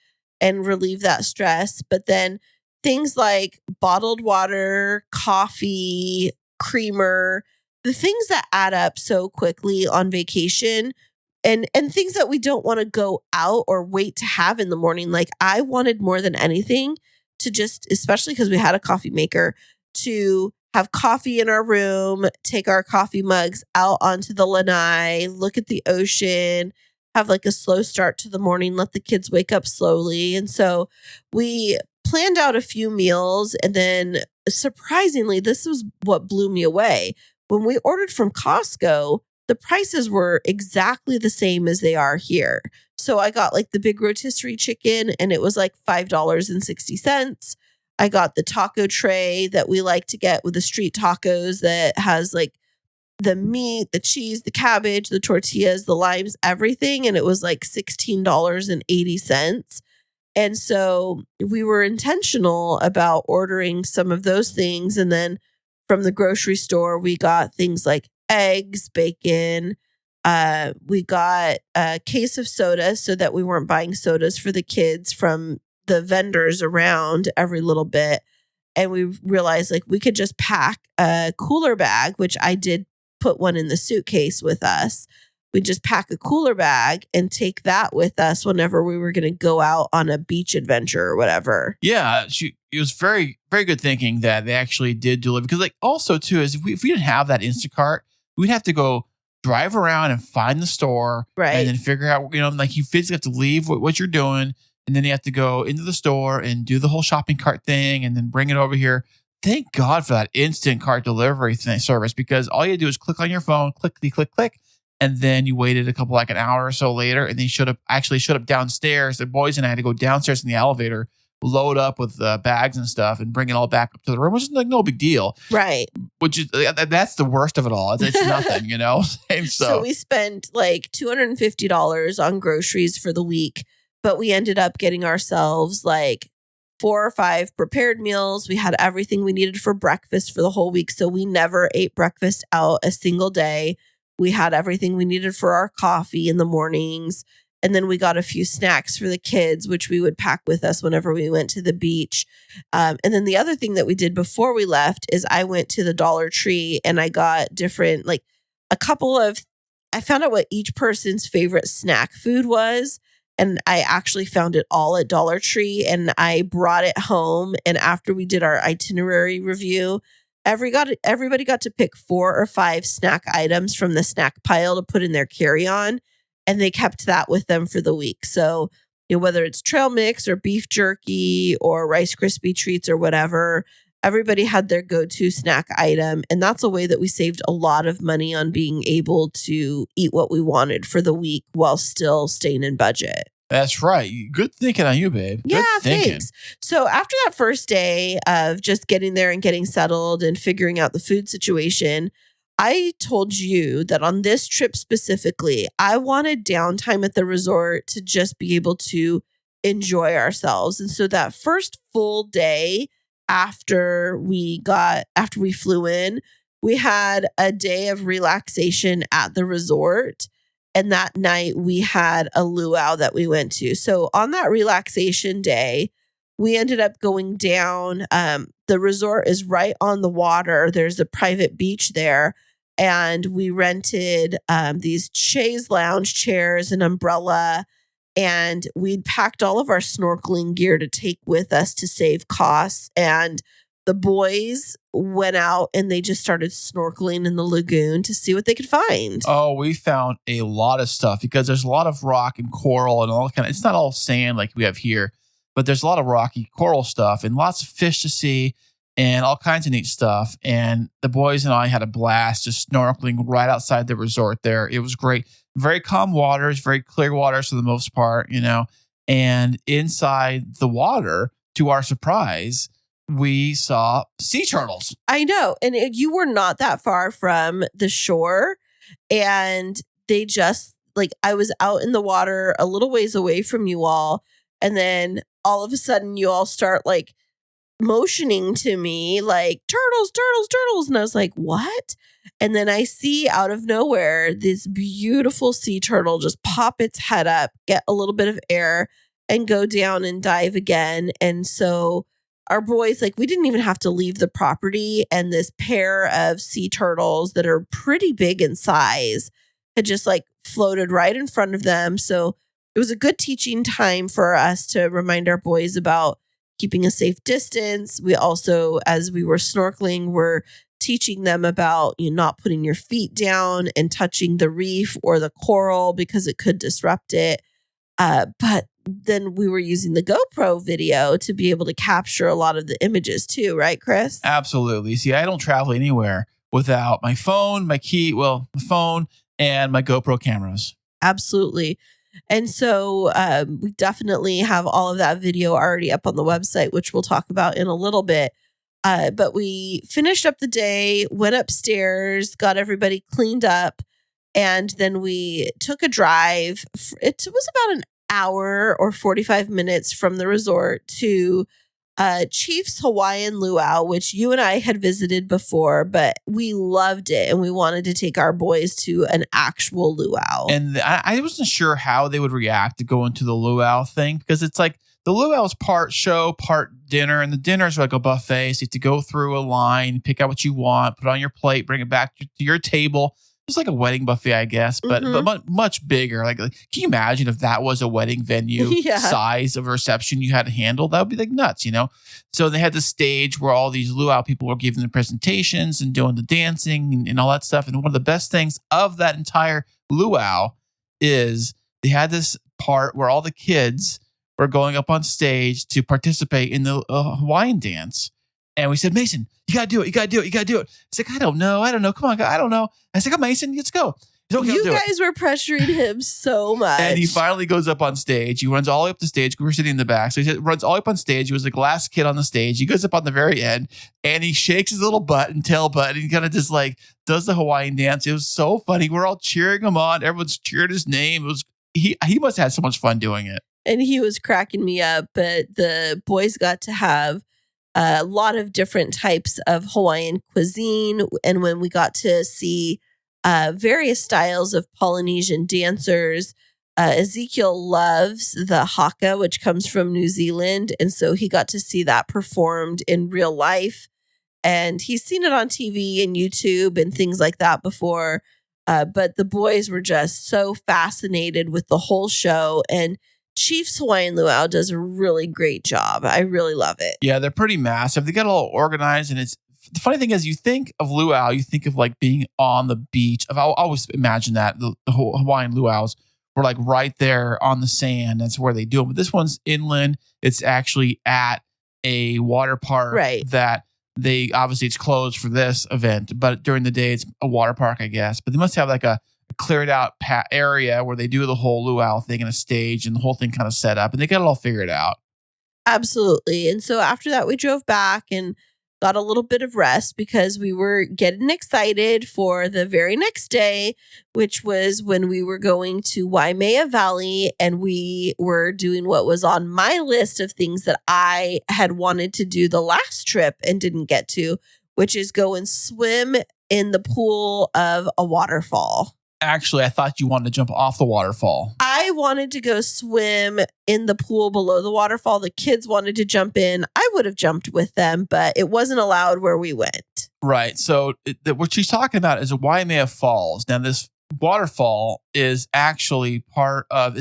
and relieve that stress. But then things like bottled water, coffee, creamer, the things that add up so quickly on vacation and things that we don't want to go out or wait to have in the morning. Like I wanted more than anything to just, especially because we had a coffee maker, to have coffee in our room, take our coffee mugs out onto the lanai, look at the ocean, have like a slow start to the morning, let the kids wake up slowly. And so we planned out a few meals. And then surprisingly, this was what blew me away. When we ordered from Costco, the prices were exactly the same as they are here. So I got like the big rotisserie chicken and it was like $5.60. I got the taco tray that we like to get with the street tacos that has like the meat, the cheese, the cabbage, the tortillas, the limes, everything. And it was like $16.80. And so we were intentional about ordering some of those things. And then from the grocery store, we got things like eggs, bacon. We got a case of soda so that we weren't buying sodas for the kids from the vendors around every little bit. And we realized like we could just pack a cooler bag, which I did put one in the suitcase with us. We just pack a cooler bag and take that with us whenever we were going to go out on a beach adventure or whatever. Yeah, it was very, very good thinking that they actually did deliver. Because like also too is if we didn't have that Instacart, we'd have to go drive around and find the store, right? And then figure out, like you physically have to leave what you're doing, and then you have to go into the store and do the whole shopping cart thing, and then bring it over here. Thank God for that instant cart delivery service, because all you do is click on your phone, click, and then you waited a couple, like an hour or so later, and they showed up downstairs. The boys and I had to go downstairs in the elevator, load up with bags and stuff, and bring it all back up to the room, which is like no big deal. Right. Which is, that's the worst of it all. It's nothing, So we spent like $250 on groceries for the week, but we ended up getting ourselves like 4 or 5 prepared meals. We had everything we needed for breakfast for the whole week. So we never ate breakfast out a single day. We had everything we needed for our coffee in the mornings. And then we got a few snacks for the kids, which we would pack with us whenever we went to the beach. And then the other thing that we did before we left is I went to the Dollar Tree and I got different, like I found out what each person's favorite snack food was. And I actually found it all at Dollar Tree and I brought it home. And after we did our itinerary review, everybody got to pick 4 or 5 snack items from the snack pile to put in their carry-on. And they kept that with them for the week. So, whether it's trail mix or beef jerky or Rice Krispie treats or whatever, everybody had their go-to snack item. And that's a way that we saved a lot of money on being able to eat what we wanted for the week while still staying in budget. That's right. Good thinking on you, babe. Good thinking. Thanks. So after that first day of just getting there and getting settled and figuring out the food situation, I told you that on this trip specifically, I wanted downtime at the resort to just be able to enjoy ourselves. And so that first full day after we flew in, we had a day of relaxation at the resort. And that night we had a luau that we went to. So on that relaxation day, we ended up going down. The resort is right on the water. There's a private beach there. And we rented these chaise lounge chairs, an umbrella, and we'd packed all of our snorkeling gear to take with us to save costs. And the boys went out and they just started snorkeling in the lagoon to see what they could find. Oh, we found a lot of stuff because there's a lot of rock and coral and all kind of, it's not all sand like we have here, but there's a lot of rocky coral stuff and lots of fish to see and all kinds of neat stuff. And the boys and I had a blast just snorkeling right outside the resort there. It was great. Very calm waters, very clear waters for the most part, and inside the water, to our surprise, we saw sea turtles. I know. And you were not that far from the shore. And they just, I was out in the water a little ways away from you all. And then all of a sudden you all start motioning to me like turtles, turtles, turtles. And I was like, what? And then I see out of nowhere this beautiful sea turtle just pop its head up, get a little bit of air and go down and dive again. And so our boys, like we didn't even have to leave the property. And this pair of sea turtles that are pretty big in size had just like floated right in front of them. So it was a good teaching time for us to remind our boys about keeping a safe distance. We also, as we were snorkeling, were teaching them about not putting your feet down and touching the reef or the coral because it could disrupt it. But then we were using the GoPro video to be able to capture a lot of the images too, right, Kris? Absolutely. See, I don't travel anywhere without my phone, my phone and my GoPro cameras. Absolutely. And so we definitely have all of that video already up on the website, which we'll talk about in a little bit. But we finished up the day, went upstairs, got everybody cleaned up, and then we took a drive. It was about an hour or 45 minutes from the resort to Chief's Hawaiian Luau, which you and I had visited before, but we loved it and we wanted to take our boys to an actual luau. And I wasn't sure how they would react to going to the luau thing, because it's like the luau is part show, part dinner, and the dinner's like a buffet. So you have to go through a line, pick out what you want, put it on your plate, bring it back to your table. It's like a wedding buffet, I guess, but much bigger. Like, can you imagine if that was a wedding venue size of a reception you had to handle? That would be like nuts, So they had the stage where all these luau people were giving the presentations and doing the dancing and all that stuff. And one of the best things of that entire luau is they had this part where all the kids were going up on stage to participate in the Hawaiian dance. And we said, Mason, you got to do it. You got to do it. You got to do it. He's like, I don't know. Come on. I don't know. I said, come on, Mason, let's go. He's okay, you guys were pressuring him so much. And he finally goes up on stage. He runs all the way up the stage. We were sitting in the back. So he runs all the way up on stage. He was the last kid on the stage. He goes up on the very end and he shakes his little butt and tail butt. And he kind of just like does the Hawaiian dance. It was so funny. We're all cheering him on. Everyone's cheered his name. He must have had so much fun doing it. And he was cracking me up. But the boys got to have a lot of different types of Hawaiian cuisine. And when we got to see various styles of Polynesian dancers, Ezekiel loves the haka, which comes from New Zealand. And so he got to see that performed in real life. And he's seen it on TV and YouTube and things like that before. But the boys were just so fascinated with the whole show. And Chief's Hawaiian Luau does a really great job. I really love it. Yeah, they're pretty massive. They got all organized, and the funny thing is, you think of luau, you think of like being on the beach. I always imagine that the Hawaiian luau's were like right there on the sand. That's where they do them. But this one's inland. It's actually at a water park, right? That they obviously it's closed for this event, but during the day it's a water park, I guess. But they must have like a cleared out area where they do the whole luau thing and a stage and the whole thing kind of set up, and they got it all figured out. Absolutely. And so after that, we drove back and got a little bit of rest because we were getting excited for the very next day, which was when we were going to Waimea Valley, and we were doing what was on my list of things that I had wanted to do the last trip and didn't get to, which is go and swim in the pool of a waterfall. Actually, I thought you wanted to jump off the waterfall. I wanted to go swim in the pool below the waterfall. The kids wanted to jump in. I would have jumped with them, but it wasn't allowed where we went. Right. So what she's talking about is a Waimea Falls. Now, this waterfall is actually part of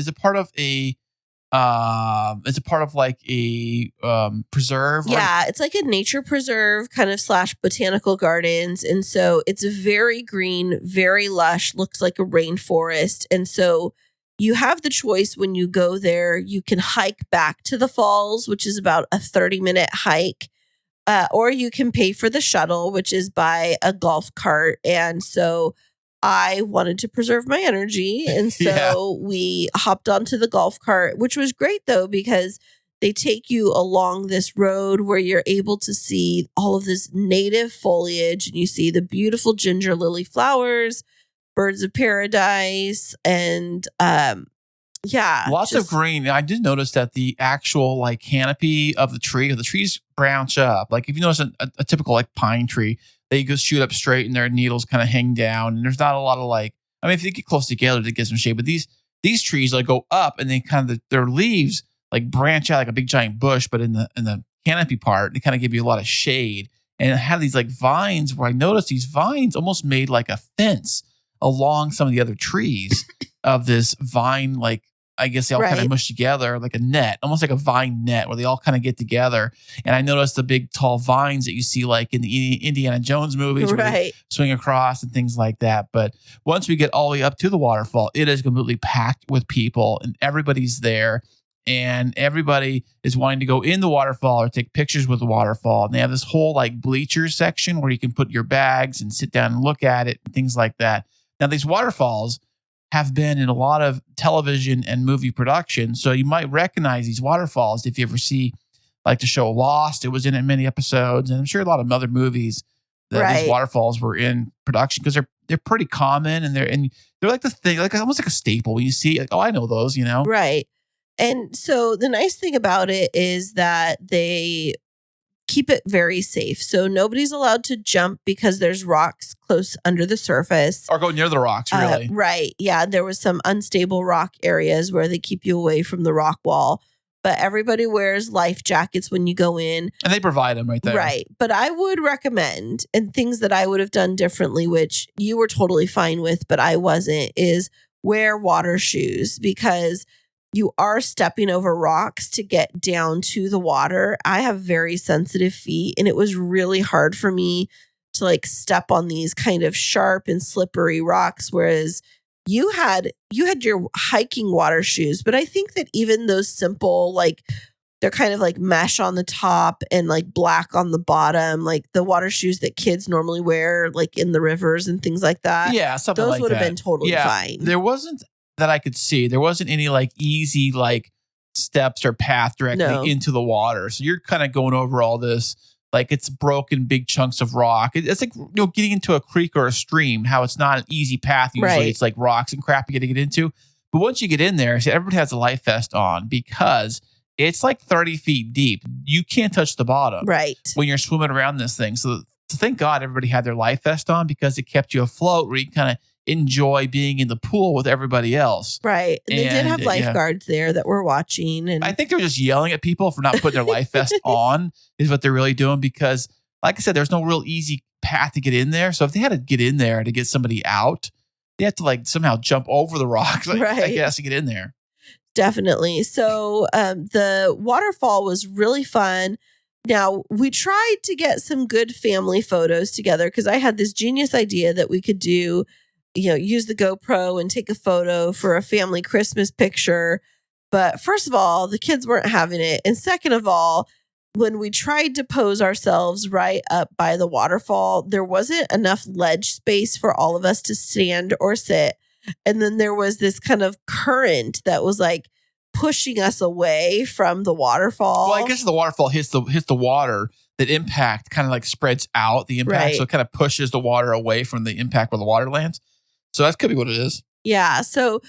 like a preserve. Yeah, it's like a nature preserve kind of / botanical gardens. And so it's very green, very lush, looks like a rainforest. And so you have the choice when you go there, you can hike back to the falls, which is about a 30-minute hike, or you can pay for the shuttle, which is by a golf cart. And so I wanted to preserve my energy. And so we hopped onto the golf cart, which was great, though, because they take you along this road where you're able to see all of this native foliage. And you see the beautiful ginger lily flowers, birds of paradise, and lots of green. I did notice that the actual like canopy of the trees branch up. Like if you notice a typical like pine tree, they go shoot up straight and their needles kind of hang down. And there's not a lot of like, I mean, if they get close together to get some shade, but these trees like go up and they kind of their leaves like branch out like a big giant bush, but in the canopy part to kind of give you a lot of shade. And it had these like vines where I noticed these vines almost made like a fence along some of the other trees of this vine, like I guess they all kind of mush together like a net, almost like a vine net where they all kind of get together. And I noticed the big tall vines that you see like in the Indiana Jones movies where they swing across and things like that. But once we get all the way up to the waterfall, it is completely packed with people and everybody's there. And everybody is wanting to go in the waterfall or take pictures with the waterfall. And they have this whole like bleachers section where you can put your bags and sit down and look at it and things like that. Now, these waterfalls have been in a lot of television and movie production. So you might recognize these waterfalls if you ever see like the show Lost. It was in many episodes. And I'm sure a lot of other movies that these waterfalls were in production because they're pretty common and they're like the thing, like almost like a staple. When you see like, oh, I know those, you know? Right. And so the nice thing about it is that they keep it very safe. So nobody's allowed to jump because there's rocks close under the surface. Or go near the rocks, really. Right. Yeah. There was some unstable rock areas where they keep you away from the rock wall. But everybody wears life jackets when you go in. And they provide them right there. Right. But I would recommend, and things that I would have done differently, which you were totally fine with, but I wasn't, is wear water shoes because you are stepping over rocks to get down to the water. I have very sensitive feet and it was really hard for me to like step on these kind of sharp and slippery rocks. Whereas you had your hiking water shoes, but I think that even those simple, like they're kind of like mesh on the top and like black on the bottom, like the water shoes that kids normally wear, like in the rivers and things like that. Yeah. Something those like would that. have been totally fine. There wasn't that I could see. There wasn't any like easy like steps or path directly into the water. So you're kind of going over all this like it's broken big chunks of rock. It's like getting into a creek or a stream, how it's not an easy path. Usually it's like rocks and crap you got to get into. But once you get in there, see, everybody has a life vest on because it's like 30 feet deep. You can't touch the bottom when you're swimming around this thing. So thank God everybody had their life vest on because it kept you afloat where you kind of enjoy being in the pool with everybody else. Right. And they did have lifeguards there that were watching. And I think they're just yelling at people for not putting their life vest on is what they're really doing because, like I said, there's no real easy path to get in there. So if they had to get in there to get somebody out, they have to like somehow jump over the rocks, I guess, to get in there. Definitely. So the waterfall was really fun. Now, we tried to get some good family photos together because I had this genius idea that we could do, use the GoPro and take a photo for a family Christmas picture. But first of all, the kids weren't having it. And second of all, when we tried to pose ourselves right up by the waterfall, there wasn't enough ledge space for all of us to stand or sit. And then there was this kind of current that was like pushing us away from the waterfall. Well, I guess the waterfall hits the water, that impact kind of like spreads out the impact. So it kind of pushes the water away from the impact where the water lands. So that could be what it is. Yeah. So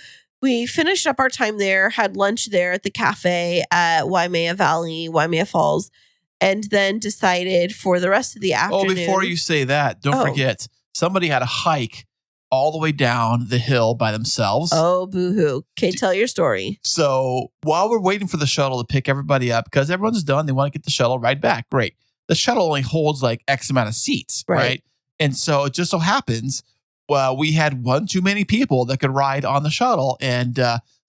we finished up our time there, had lunch there at the cafe at Waimea Valley, Waimea Falls, and then decided for the rest of the afternoon. Oh, before you say that, don't forget, somebody had a hike all the way down the hill by themselves. Oh, boo-hoo. Okay, tell your story. So while we're waiting for the shuttle to pick everybody up, because everyone's done, they want to get the shuttle right back. Great. The shuttle only holds like X amount of seats, right? And so it just so happens, we had one too many people that could ride on the shuttle. And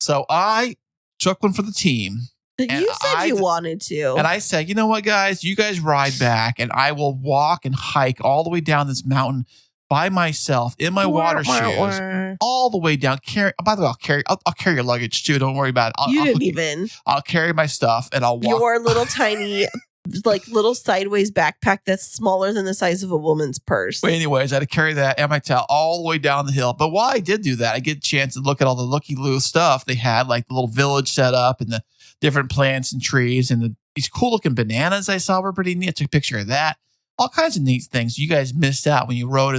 so I took one for the team. You said you wanted to. And I said, you know what, guys? You guys ride back and I will walk and hike all the way down this mountain by myself in my water shoes all the way down. By the way, I'll carry your luggage too. Don't worry about it. I'll carry my stuff and I'll walk. Your little tiny, like little sideways backpack that's smaller than the size of a woman's purse. But anyways, I had to carry that and my towel all the way down the hill. But while I did do that, I get a chance to look at all the looky-loo stuff they had, like the little village set up and the different plants and trees and these cool looking bananas I saw were pretty neat. I took a picture of that. All kinds of neat things you guys missed out when you rode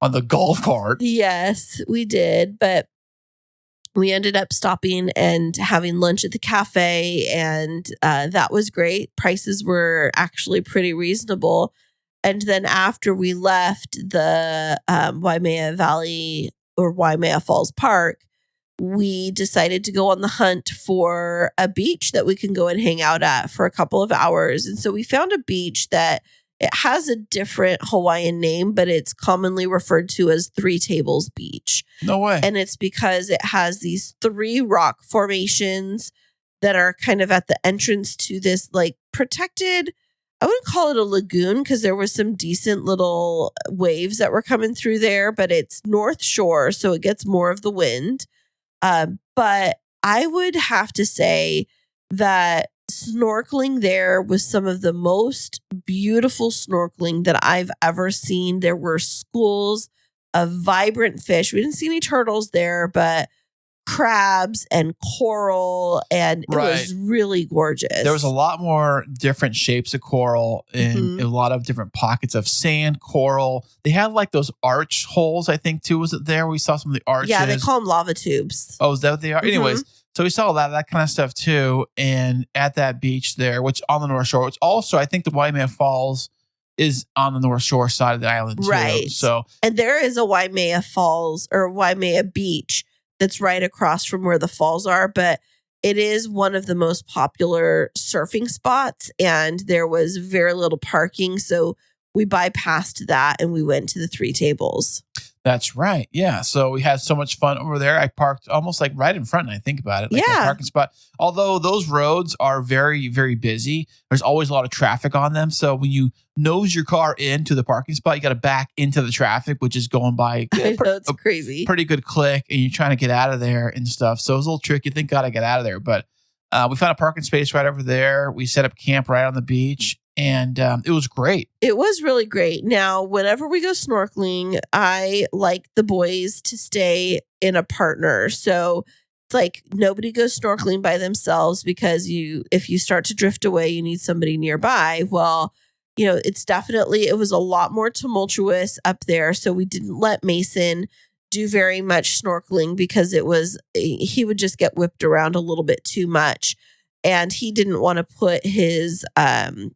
on the golf cart. Yes, we did. But we ended up stopping and having lunch at the cafe, and that was great. Prices were actually pretty reasonable. And then after we left the Waimea Valley or Waimea Falls Park, we decided to go on the hunt for a beach that we can go and hang out at for a couple of hours. And so we found a beach that it has a different Hawaiian name, but it's commonly referred to as Three Tables Beach. No way. And it's because it has these 3 rock formations that are kind of at the entrance to this like protected, I wouldn't call it a lagoon because there was some decent little waves that were coming through there, but it's North Shore, so it gets more of the wind. But I would have to say that snorkeling there was some of the most beautiful snorkeling that I've ever seen. There were schools of vibrant fish. We didn't see any turtles there, but crabs and coral, and it was really gorgeous. There was a lot more different shapes of coral and a lot of different pockets of sand, coral. They had like those arch holes, I think, too. Was it there? We saw some of the arches. Yeah, they call them lava tubes. Oh, is that what they are? Anyways, so we saw a lot of that kind of stuff too. And at that beach there, which on the North Shore, which also I think the Waimea Falls is on the North Shore side of the island too. Right. So, and there is a Waimea Falls or Waimea Beach that's right across from where the falls are, but it is one of the most popular surfing spots, and there was very little parking, so we bypassed that and we went to the Three Tables. That's right. Yeah. So we had so much fun over there. I parked almost like right in front, and I think about it. Like a parking spot. Although those roads are very, very busy. There's always a lot of traffic on them. So when you nose your car into the parking spot, you got to back into the traffic, which is going by It's crazy. Pretty good click, and you're trying to get out of there and stuff. So it was a little tricky. Thank God I got out of there. But we found a parking space right over there. We set up camp right on the beach. And it was great. It was really great. Now, whenever we go snorkeling, I like the boys to stay in a partner. So it's like nobody goes snorkeling by themselves because if you start to drift away, you need somebody nearby. Well, it was a lot more tumultuous up there. So we didn't let Mason do very much snorkeling because he would just get whipped around a little bit too much. And he didn't want to put his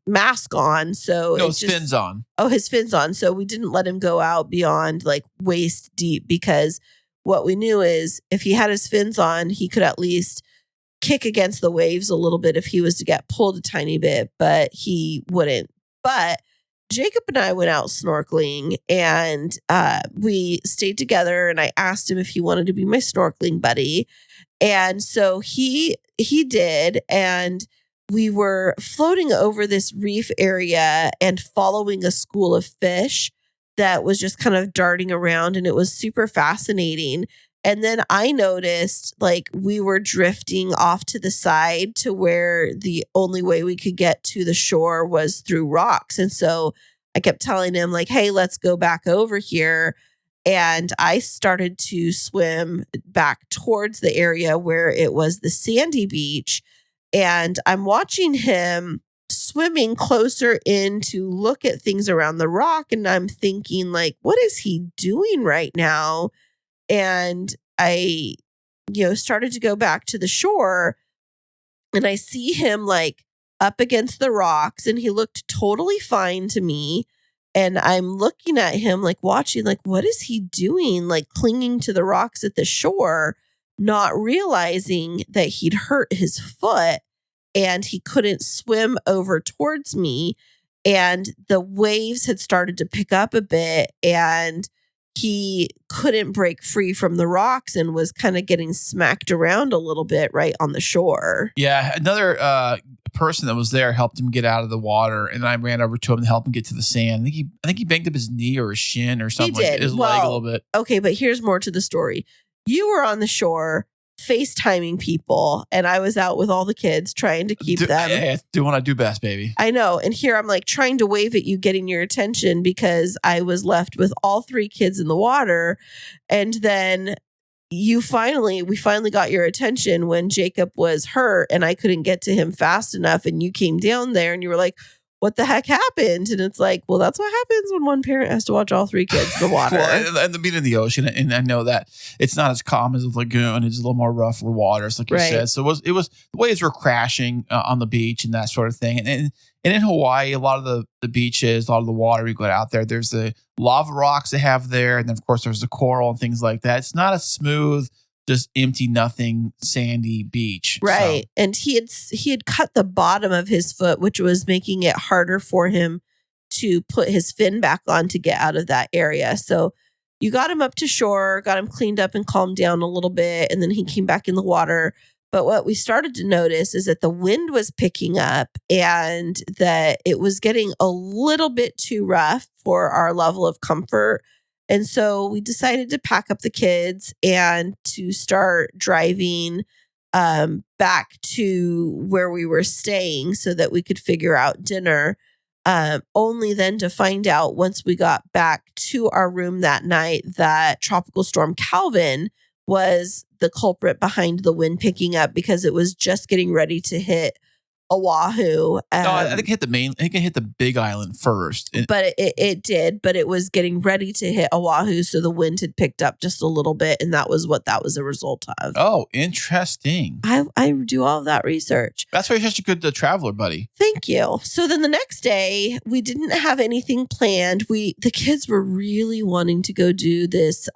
mask on. So his fins on. Oh, his fins on. So we didn't let him go out beyond like waist deep, because what we knew is if he had his fins on, he could at least kick against the waves a little bit if he was to get pulled a tiny bit, but he wouldn't. But Jacob and I went out snorkeling, and we stayed together, and I asked him if he wanted to be my snorkeling buddy. And so he did, and we were floating over this reef area and following a school of fish that was just kind of darting around, and it was super fascinating. And then I noticed like we were drifting off to the side to where the only way we could get to the shore was through rocks. And so I kept telling him like, hey, let's go back over here. And I started to swim back towards the area where it was the sandy beach. And I'm watching him swimming closer in to look at things around the rock. And I'm thinking like, what is he doing right now? And I, started to go back to the shore, and I see him like up against the rocks, and he looked totally fine to me. And I'm looking at him, like watching, like, what is he doing? Like clinging to the rocks at the shore, not realizing that he'd hurt his foot and he couldn't swim over towards me. And the waves had started to pick up a bit, and he couldn't break free from the rocks and was kind of getting smacked around a little bit right on the shore. Yeah. Another person that was there helped him get out of the water, and I ran over to him to help him get to the sand. I think he banged up his knee or his shin or something. He did. Like his leg a little bit. Okay, but here's more to the story. You were on the shore FaceTiming people, and I was out with all the kids trying to keep them. Yeah, do what I do best, baby. I know. And here I'm like trying to wave at you, getting your attention, because I was left with all 3 kids in the water. And then we finally got your attention when Jacob was hurt and I couldn't get to him fast enough. And you came down there and you were like, what the heck happened? And it's like, well, that's what happens when one parent has to watch all 3 kids in the water. Well, and being in the ocean, and I know that it's not as calm as a lagoon. It's a little more rougher waters, like you said. So it was the waves were crashing on the beach and that sort of thing. And in Hawaii, a lot of the beaches, a lot of the water you go out there, there's the lava rocks they have there. And then, of course, there's the coral and things like that. It's not a smooth just empty, nothing, sandy beach. Right. So, And he had cut the bottom of his foot, which was making it harder for him to put his fin back on to get out of that area. So you got him up to shore, got him cleaned up and calmed down a little bit, and then he came back in the water. But what we started to notice is that the wind was picking up and that it was getting a little bit too rough for our level of comfort. And so we decided to pack up the kids and to start driving back to where we were staying so that we could figure out dinner. Only then to find out once we got back to our room that night that Tropical Storm Calvin was the culprit behind the wind picking up because it was just getting ready to hit Oahu. no, I think it hit the Big Island first. But it did, but it was getting ready to hit Oahu, so the wind had picked up just a little bit, and that was what that was a result of. Oh, interesting. I do all of that research. That's why you're such a good traveler, buddy. Thank you. So then the next day, we didn't have anything planned. The kids were really wanting to go do this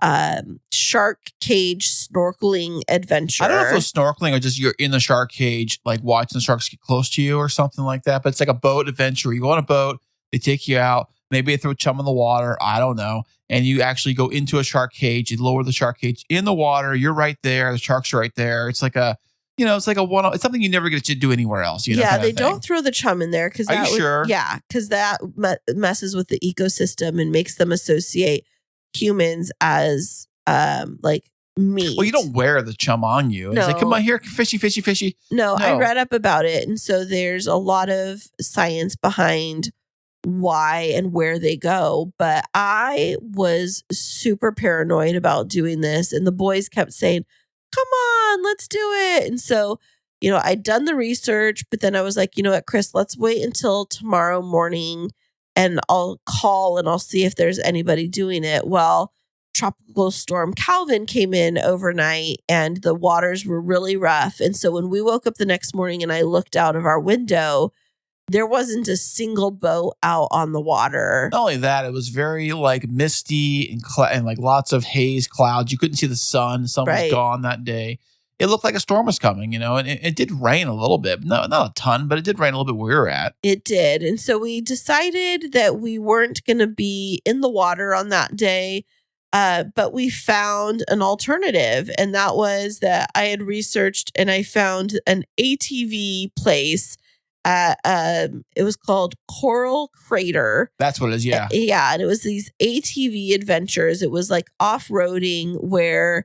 shark cage snorkeling adventure. I don't know if it was snorkeling or just you're in the shark cage, like watching the sharks get close to you or something like that. But it's like a boat adventure. You go on a boat, they take you out. Maybe they throw chum in the water. I don't know. And you actually go into a shark cage. You lower the shark cage in the water. You're right there. The sharks are right there. It's like it's it's something you never get to do anywhere else. Yeah, they don't throw the chum in there because Are you sure? Yeah, because that messes with the ecosystem and makes them associate humans as like meat. Well, you don't wear the chum on you. No. It's like, come on here, fishy, fishy, fishy. No, I read up about it. And so there's a lot of science behind why and where they go. But I was super paranoid about doing this. And the boys kept saying, come on, let's do it. And so, I'd done the research, but then I was like, you know what, Kris, let's wait until tomorrow morning and I'll call and I'll see if there's anybody doing it. Well, Tropical Storm Calvin came in overnight and the waters were really rough. And so when we woke up the next morning and I looked out of our window, there wasn't a single boat out on the water. Not only that, it was very misty and like lots of haze clouds. You couldn't see the sun. The sun was gone that day. It looked like a storm was coming, and it did rain a little bit. No, not a ton, but it did rain a little bit where we were at. It did. And so we decided that we weren't going to be in the water on that day. But we found an alternative, and that was that I had researched and I found an ATV place at it was called Coral Crater. That's what it is, yeah. Yeah, and it was these ATV adventures. It was like off-roading where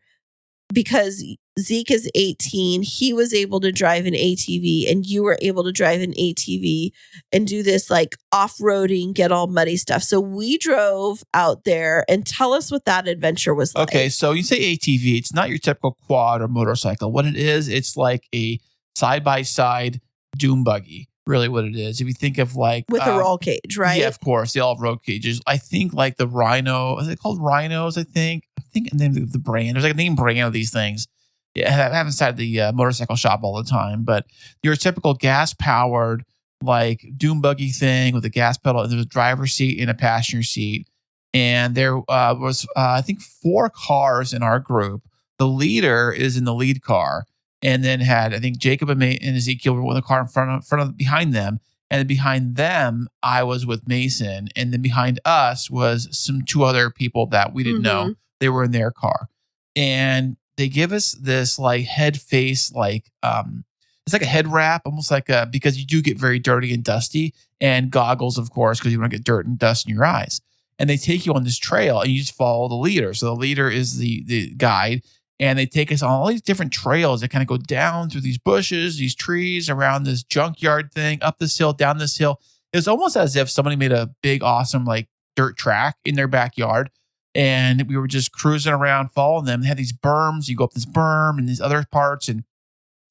because Zeke is 18, he was able to drive an ATV and you were able to drive an ATV and do this like off-roading, get all muddy stuff. So we drove out there, and tell us what that adventure was like. Okay, so you say ATV, it's not your typical quad or motorcycle. What it is, it's like a side-by-side dune buggy. Really what it is. If you think of with a roll cage, right? Yeah, of course. They all have roll cages. I think like the Rhino, is it called Rhinos? I think the name of the brand. There's like a name brand of these things. Yeah, I haven't inside the motorcycle shop all the time, but your typical gas-powered like dune buggy thing with a gas pedal. And there's a driver's seat and a passenger seat. And there was, I think, 4 cars in our group. The leader is in the lead car. And then had, I think, Jacob and Ezekiel were with a car behind them. And then behind them, I was with Mason. And then behind us was 2 other people that we didn't know. They were in their car. And they give us this like head face, like it's like a head wrap, almost like because you do get very dirty and dusty, and goggles, of course, because you want to get dirt and dust in your eyes. And they take you on this trail and you just follow the leader. So the leader is the guide. And they take us on all these different trails that kind of go down through these bushes, these trees, around this junkyard thing, up this hill, down this hill. It was almost as if somebody made a big, awesome, like dirt track in their backyard. And we were just cruising around, following them. They had these berms. You go up this berm and these other parts. And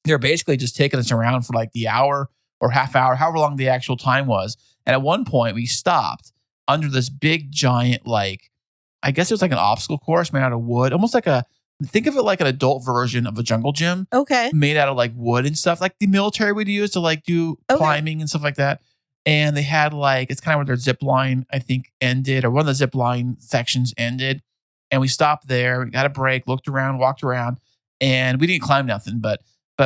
they're basically just taking us around for like the hour or half hour, however long the actual time was. And at one point, we stopped under this big, giant, like, I guess it was like an obstacle course made out of wood, almost like think of it like an adult version of a jungle gym. Okay. Made out of like wood and stuff, like the military would use to like do climbing and stuff like that. And they had like, it's kind of where their zip line, I think, ended, or one of the zip line sections ended. And we stopped there, we got a break, looked around, walked around. and we didn't climb nothing, but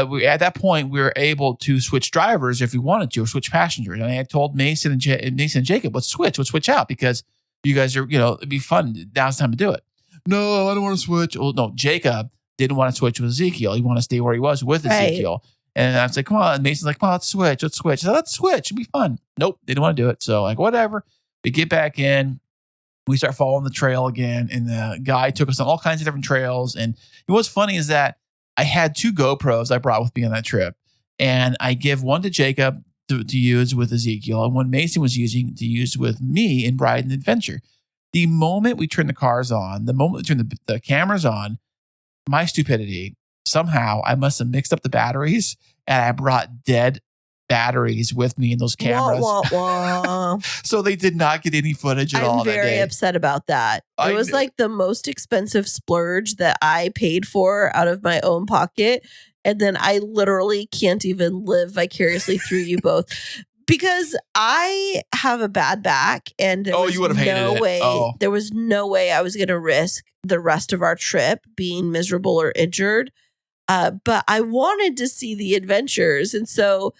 we, at that point we were able to switch drivers if we wanted to, or switch passengers. And I had told Mason and Jacob, let's switch out because you guys are, it'd be fun. Now's the time to do it. No, I don't want to switch. Well, no, Jacob didn't want to switch with Ezekiel. He wanted to stay where he was with Ezekiel. And I was like, come on. And Mason's like, come on, let's switch. I said, let's switch. It'll be fun. Nope, they didn't want to do it. So like, whatever. We get back in. We start following the trail again. And the guy took us on all kinds of different trails. And what's funny is that I had 2 GoPros I brought with me on that trip. And I give one to Jacob to use with Ezekiel, and one Mason was using to use with me in Bride and Adventure. The moment we turned the cars on, the moment we turned the cameras on, my stupidity, somehow I must have mixed up the batteries, and I brought dead batteries with me in those cameras. Wah, wah, wah. So they did not get any footage at all I'm that very day. upset about that. It was like the most expensive splurge that I paid for out of my own pocket. And then I literally can't even live vicariously through you both. Because I have a bad back, and there was you would have hated no it. way. Oh. There was no way I was going to risk the rest of our trip being miserable or injured. But I wanted to see the adventures, and so,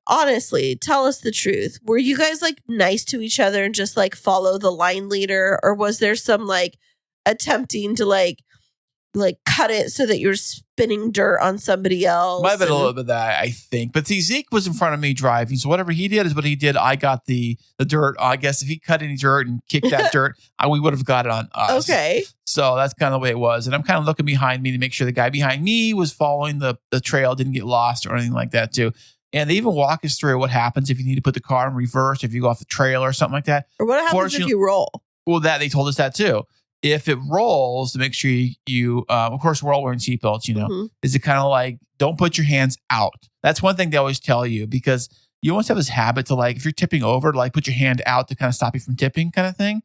honestly, tell us the truth. Were you guys like nice to each other and just like follow the line leader, or was there some like attempting to like cut it so that you're spinning dirt on somebody else? Might have been a little bit of that, I think. But see, Zeke was in front of me driving. So whatever he did is what he did. I got the dirt. I guess if he cut any dirt and kicked that dirt, we would have got it on us. Okay. So that's kind of the way it was. And I'm kind of looking behind me to make sure the guy behind me was following the trail, didn't get lost or anything like that too. And they even walk us through what happens if you need to put the car in reverse, if you go off the trail or something like that. Or what happens if you roll? Well, that they told us that too. If it rolls, to make sure you of course, we're all wearing seatbelts, is it kind of like, don't put your hands out. That's one thing they always tell you, because you almost have this habit to like, if you're tipping over, to like put your hand out to kind of stop you from tipping kind of thing.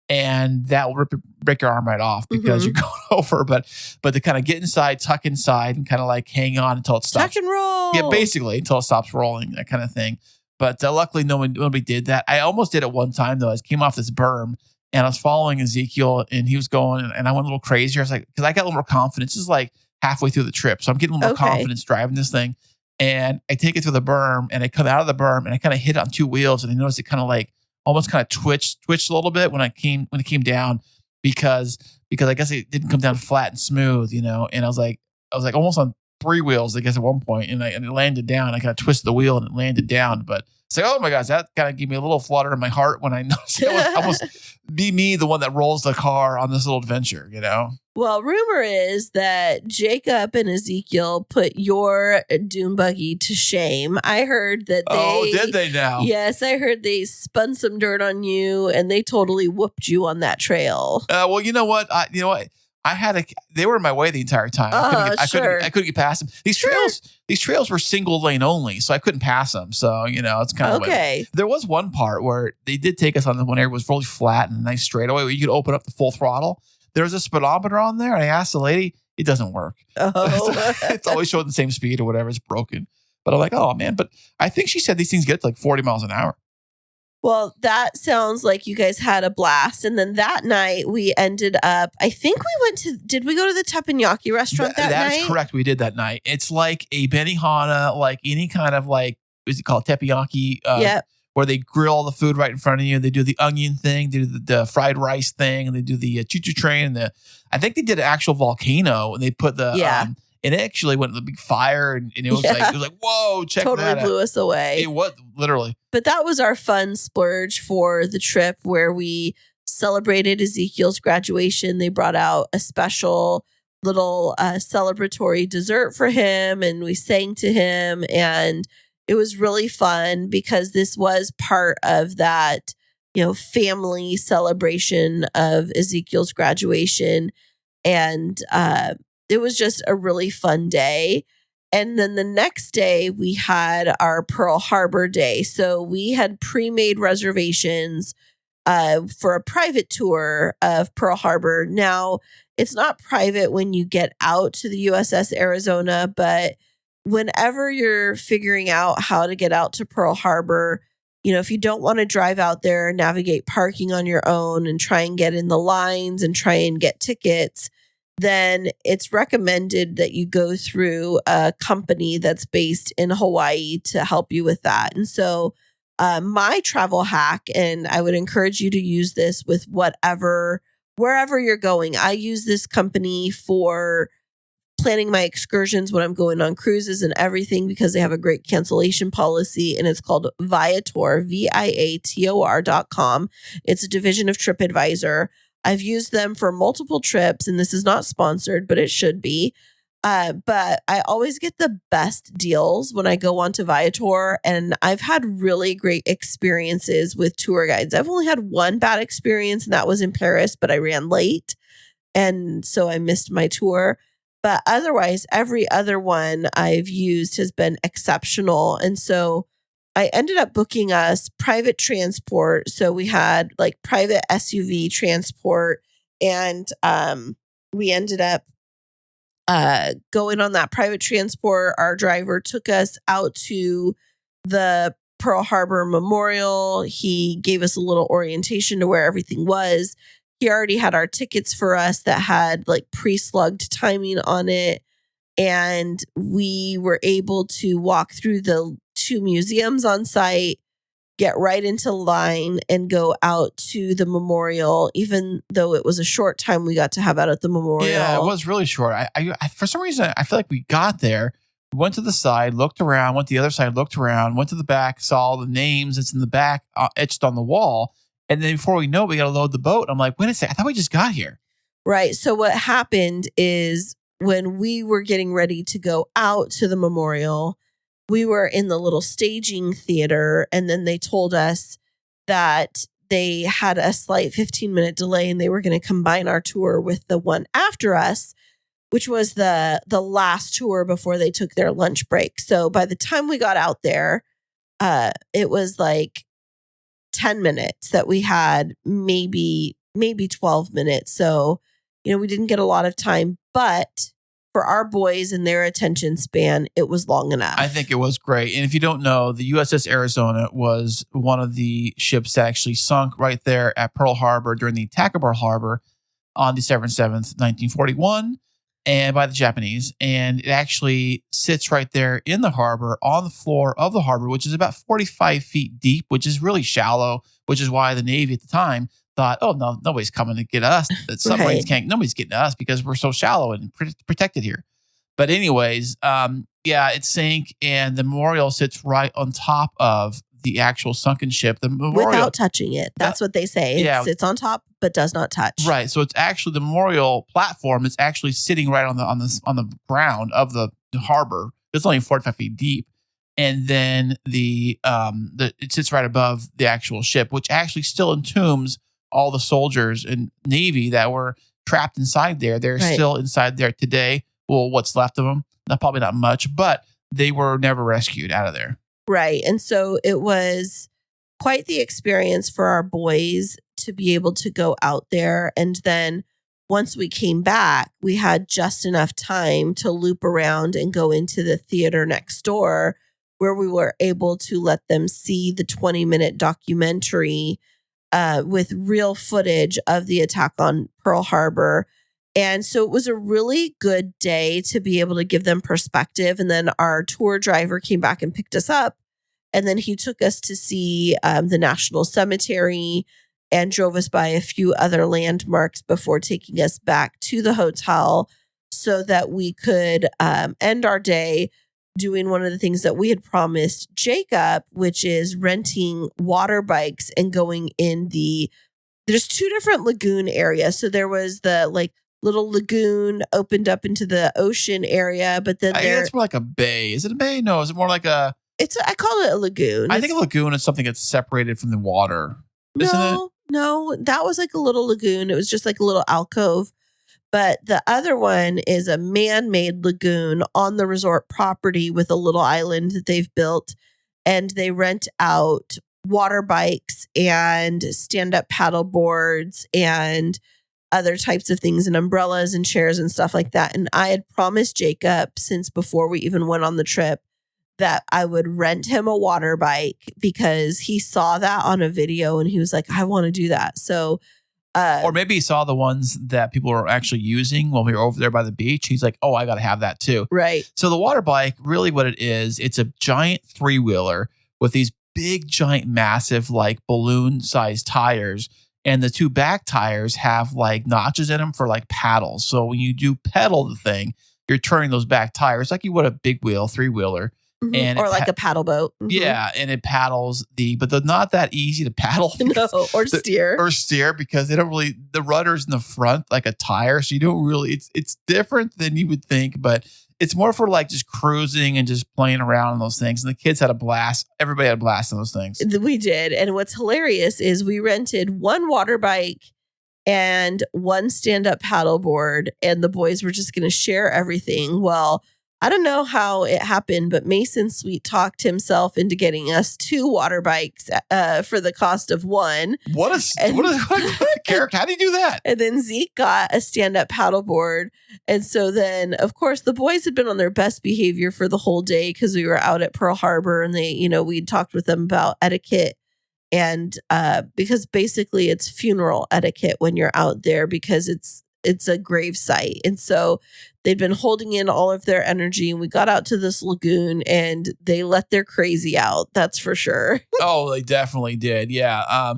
And that will break your arm right off because you're going over. But to kind of get inside, tuck inside, and kind of like hang on until it stops. Tuck and roll. Yeah, basically until it stops rolling, that kind of thing. But luckily, nobody did that. I almost did it one time though. I came off this berm. And I was following Ezekiel, and he was going, and I went a little crazier. I was like, because I got a little more confidence. This is like halfway through the trip. So I'm getting a little more confidence driving this thing. And I take it through the berm, and I come out of the berm, and I kind of hit it on 2 wheels. And I noticed it kind of like almost kind of twitched a little bit when it came down, because I guess it didn't come down flat and smooth, And I was like almost on 3 wheels, I guess, at one point, and it landed down. I kind of twisted the wheel, and it landed down. But it's like, oh my gosh, that kind of gave me a little flutter in my heart when I noticed it was almost be me, the one that rolls the car on this little adventure, Well, rumor is that Jacob and Ezekiel put your dune buggy to shame. I heard that they... Oh, did they now? Yes, I heard they spun some dirt on you, and they totally whooped you on that trail. Well, you know what? They were in my way the entire time. I couldn't get past them. These trails were single lane only, so I couldn't pass them. So, it's kind of okay. There was one part where they did take us on the one area was really flat and a nice straightaway where you could open up the full throttle. There was a speedometer on there, and I asked the lady, it doesn't work. Oh. It's always showing the same speed or whatever. It's broken. But I'm like, oh man. But I think she said these things get to like 40 miles an hour. Well, that sounds like you guys had a blast. And then that night we ended up, I think did we go to the teppanyaki restaurant that night? That is correct. We did that night. It's like a Benihana, like any kind of like, what's it called? Teppanyaki. Where they grill the food right in front of you. They do the onion thing, they do the fried rice thing, and they do the choo-choo train. And I think they did an actual volcano, and they put and it actually went to the big fire, and it was like, whoa, check that out. Totally blew us away. It was, literally. But that was our fun splurge for the trip, where we celebrated Ezekiel's graduation. They brought out a special little celebratory dessert for him, and we sang to him, and it was really fun because this was part of that, family celebration of Ezekiel's graduation. And it was just a really fun day. And then the next day we had our Pearl Harbor day. So we had pre-made reservations for a private tour of Pearl Harbor. Now, it's not private when you get out to the USS Arizona, but whenever you're figuring out how to get out to Pearl Harbor, if you don't want to drive out there and navigate parking on your own and try and get in the lines and try and get tickets, then it's recommended that you go through a company that's based in Hawaii to help you with that. And so my travel hack, and I would encourage you to use this with wherever you're going. I use this company for planning my excursions when I'm going on cruises and everything because they have a great cancellation policy, and it's called Viator, Viator.com. It's a division of TripAdvisor. I've used them for multiple trips, and this is not sponsored, but it should be. But I always get the best deals when I go onto Viator, and I've had really great experiences with tour guides. I've only had one bad experience, and that was in Paris, but I ran late, and so I missed my tour. But otherwise, every other one I've used has been exceptional. And so I ended up booking us private transport. So we had like private SUV transport, and we ended up going on that private transport. Our driver took us out to the Pearl Harbor Memorial. He gave us a little orientation to where everything was. He already had our tickets for us that had like pre-slugged timing on it. And we were able to walk through the 2 museums on site, get right into line, and go out to the memorial. Even though it was a short time we got to have out at the memorial. Yeah, it was really short. I for some reason, I feel like we got there, went to the side, looked around, went to the other side, looked around, went to the back, saw the names that's in the back etched on the wall. And then before we know it, we got to load the boat. I'm like, wait a second, I thought we just got here. Right. So what happened is when we were getting ready to go out to the memorial, we were in the little staging theater. And then they told us that they had a slight 15-minute delay and they were going to combine our tour with the one after us, which was the last tour before they took their lunch break. So by the time we got out there, it was like 10 minutes that we had, maybe 12 minutes. So, we didn't get a lot of time, but for our boys and their attention span, it was long enough. I think it was great. And if you don't know, the USS Arizona was one of the ships that actually sunk right there at Pearl Harbor during the attack of Pearl Harbor on December 7th, 1941. And by the Japanese. And it actually sits right there in the harbor on the floor of the harbor, which is about 45 feet deep, which is really shallow, which is why the Navy at the time thought, oh, no, nobody's coming to get us. The submarines nobody's getting us because we're so shallow and protected here. But anyways, it sank, and the memorial sits right on top of the actual sunken ship. The memorial, without touching it. That's what they say. It sits on top, but does not touch. Right. So it's actually the memorial platform is actually sitting right on the ground of the harbor. It's only 45 feet deep. And then it sits right above the actual ship, which actually still entombs all the soldiers and Navy that were trapped inside there. They're still inside there today. Well, what's left of them? Probably not much, but they were never rescued out of there. Right. And so it was quite the experience for our boys to be able to go out there. And then once we came back, we had just enough time to loop around and go into the theater next door, where we were able to let them see the 20-minute documentary with real footage of the attack on Pearl Harbor. And so it was a really good day to be able to give them perspective. And then our tour driver came back and picked us up. And then he took us to see the National Cemetery and drove us by a few other landmarks before taking us back to the hotel so that we could end our day doing one of the things that we had promised Jacob, which is renting water bikes and going in there's 2 different lagoon areas. So there was the little lagoon opened up into the ocean area, but then it's more like a bay. Is it a bay? No, is it more like I call it a lagoon. I think a lagoon is something that's separated from the water. Isn't it? No, that was like a little lagoon. It was just like a little alcove. But the other one is a man-made lagoon on the resort property with a little island that they've built. And they rent out water bikes and stand-up paddle boards and other types of things and umbrellas and chairs and stuff like that. And I had promised Jacob since before we even went on the trip that I would rent him a water bike because he saw that on a video and he was like, I want to do that. So Or maybe he saw the ones that people were actually using when we were over there by the beach. He's like, oh, I got to have that too. Right. So the water bike, really what it is, it's a giant 3-wheeler with these big, giant, massive, like balloon-sized tires. And the 2 back tires have like notches in them for like paddles. So when you do pedal the thing, you're turning those back tires like you would a big wheel, 3-wheeler. Mm-hmm. And or like a paddle boat. Mm-hmm. Yeah, and it paddles but they're not that easy to paddle. Or steer Because they don't really, the rudder's in the front like a tire, so you don't really, it's different than you would think, but it's more for like just cruising and just playing around on those things. And the kids had a blast. Everybody had a blast on those things. We did. And what's hilarious is we rented 1 water bike and 1 stand-up paddleboard, and the boys were just going to share everything. Well, I don't know how it happened, but Mason Sweet talked himself into getting us 2 water bikes for the cost of 1. What a character. How do you do that? And then Zeke got a stand-up paddleboard. And so then, of course, the boys had been on their best behavior for the whole day because we were out at Pearl Harbor, and we'd talked with them about etiquette. And because basically it's funeral etiquette when you're out there because it's a grave site. And so they'd been holding in all of their energy, and we got out to this lagoon and they let their crazy out. That's for sure. Oh, they definitely did. Yeah.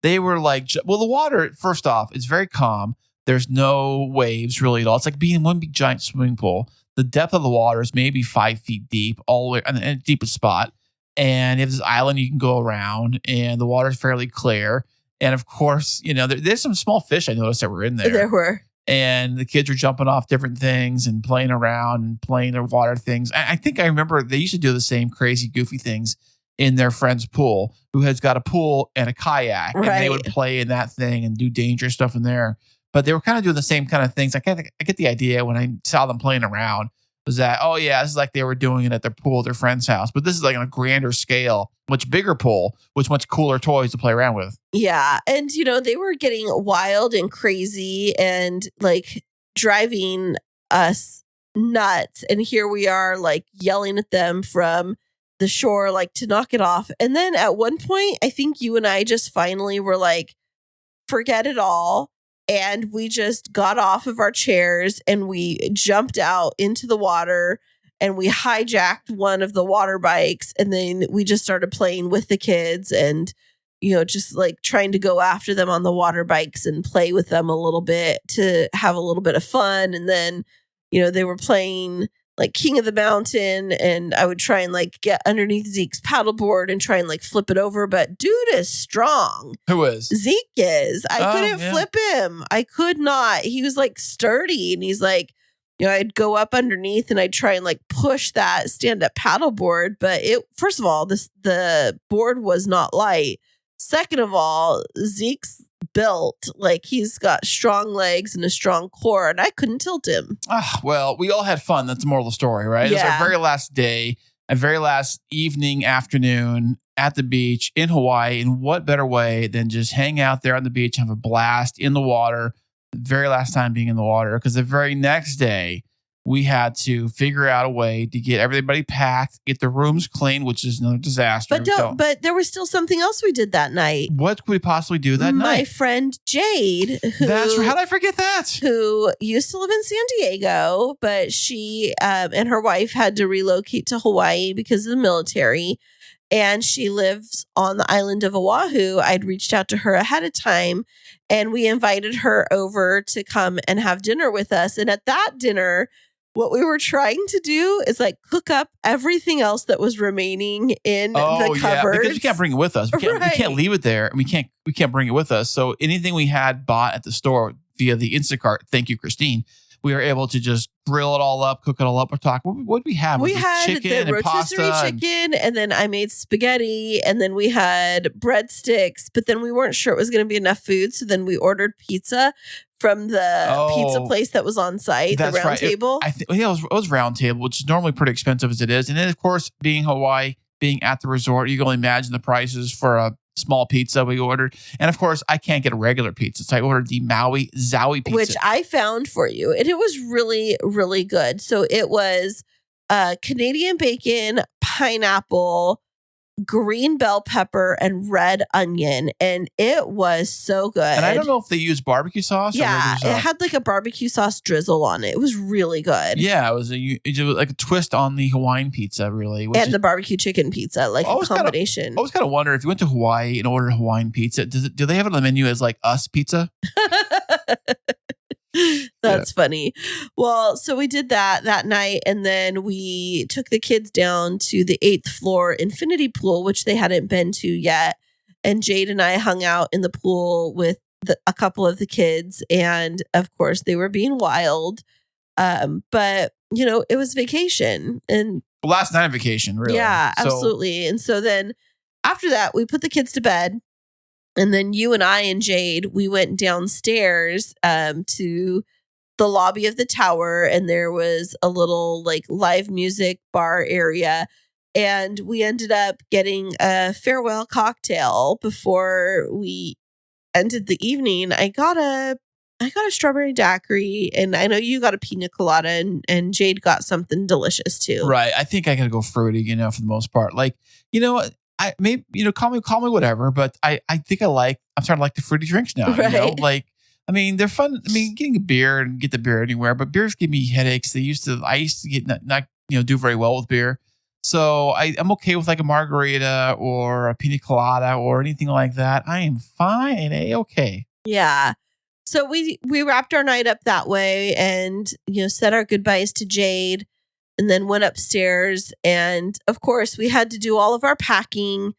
They were like, well, the water, first off, it's very calm. There's no waves really at all. It's like being in one big giant swimming pool. The depth of the water is maybe 5 feet deep, all the way in the deepest spot. And you have this island you can go around, and the water's fairly clear. And of course, there's some small fish I noticed that were in there. There were. And the kids were jumping off different things and playing around and playing their water things. I think I remember they used to do the same crazy, goofy things in their friend's pool, who has got a pool and a kayak. Right. And they would play in that thing and do dangerous stuff in there. But they were kind of doing the same kind of things. I get the idea when I saw them playing around was that, oh yeah, this is like they were doing it at their pool at their friend's house. But this is like on a grander scale, much bigger pool, with much cooler toys to play around with. Yeah. And, they were getting wild and crazy and like driving us nuts. And here we are like yelling at them from the shore, like to knock it off. And then at one point, I think you and I just finally were like, forget it all. And we just got off of our chairs and we jumped out into the water and we hijacked one of the water bikes. And then we just started playing with the kids and, just like trying to go after them on the water bikes and play with them a little bit to have a little bit of fun. And then, they were playing like King of the Mountain, and I would try and like get underneath Zeke's paddleboard and try and like flip it over. But dude is strong. Who is? Zeke is. I couldn't flip him. I could not. He was like sturdy, and he's like, I'd go up underneath and I'd try and like push that stand-up paddleboard. But first of all, the board was not light. Second of all, Zeke's built like he's got strong legs and a strong core, and I couldn't tilt him. Well, we all had fun. That's the moral of the story, right? Yeah. It was our very last day, our very last evening, afternoon at the beach in Hawaii. And what better way than just hang out there on the beach, have a blast in the water, the very last time being in the water, because the very next day we had to figure out a way to get everybody packed, get the rooms clean, which is another disaster. But there was still something else we did that night. What could we possibly do that night? My friend Jade, how did I forget that? Who used to live in San Diego, but she and her wife had to relocate to Hawaii because of the military. And she lives on the island of Oahu. I'd reached out to her ahead of time, and we invited her over to come and have dinner with us. And at that dinner, what we were trying to do is like cook up everything else that was remaining in the cupboards. Yeah, because we can't bring it with us. We can't leave it there, and we can't bring it with us. So anything we had bought at the store via the Instacart, thank you, Kristine, we were able to just grill it all up, cook it all up. We're talking, what did we have? We had chicken the and pasta rotisserie chicken, and then I made spaghetti, and then we had breadsticks, but then we weren't sure it was going to be enough food. So then we ordered pizza from the pizza place that was on site, the Round Table. It was Round Table, which is normally pretty expensive as it is. And then, of course, being Hawaii, being at the resort, you can only imagine the prices for a small pizza we ordered. And of course, I can't get a regular pizza. So I ordered the Maui Zowie pizza, which I found for you. And it was really, really good. So it was Canadian bacon, pineapple, green bell pepper and red onion, and it was so good. And I don't know if they use barbecue sauce or Yeah, regular sauce. it had like a barbecue sauce drizzle on it. It was really good. Yeah, it was like a twist on the Hawaiian pizza, really. And the barbecue chicken pizza, like a combination. I always kind of wonder if you went to Hawaii and ordered Hawaiian pizza, do they have it on the menu as like us pizza? That's funny. Well, so we did that night, and then we took the kids down to the 8th floor infinity pool, which they hadn't been to yet. And Jade and I hung out in the pool with a couple of the kids, and of course they were being wild. But it was vacation, and Last night of vacation, really. yeah, So- absolutely. And so then after that, we put the kids to bed. And then you and I and Jade, we went downstairs to the lobby of the tower, and there was a little like live music bar area. And we ended up getting a farewell cocktail before we ended the evening. I got a strawberry daiquiri, and I know you got a pina colada, and Jade got something delicious too. Right. I think I gotta go fruity, for the most part. Like, I maybe call me whatever, but I think I'm starting to like the fruity drinks now. Right. Like, they're fun. Getting a beer and get the beer anywhere, but beers give me headaches. I used to get not do very well with beer. So I'm okay with like a margarita or a pina colada or anything like that. I am fine. Okay. Yeah. So we wrapped our night up that way, and said our goodbyes to Jade, and then went upstairs. And of course, we had to do all of our packing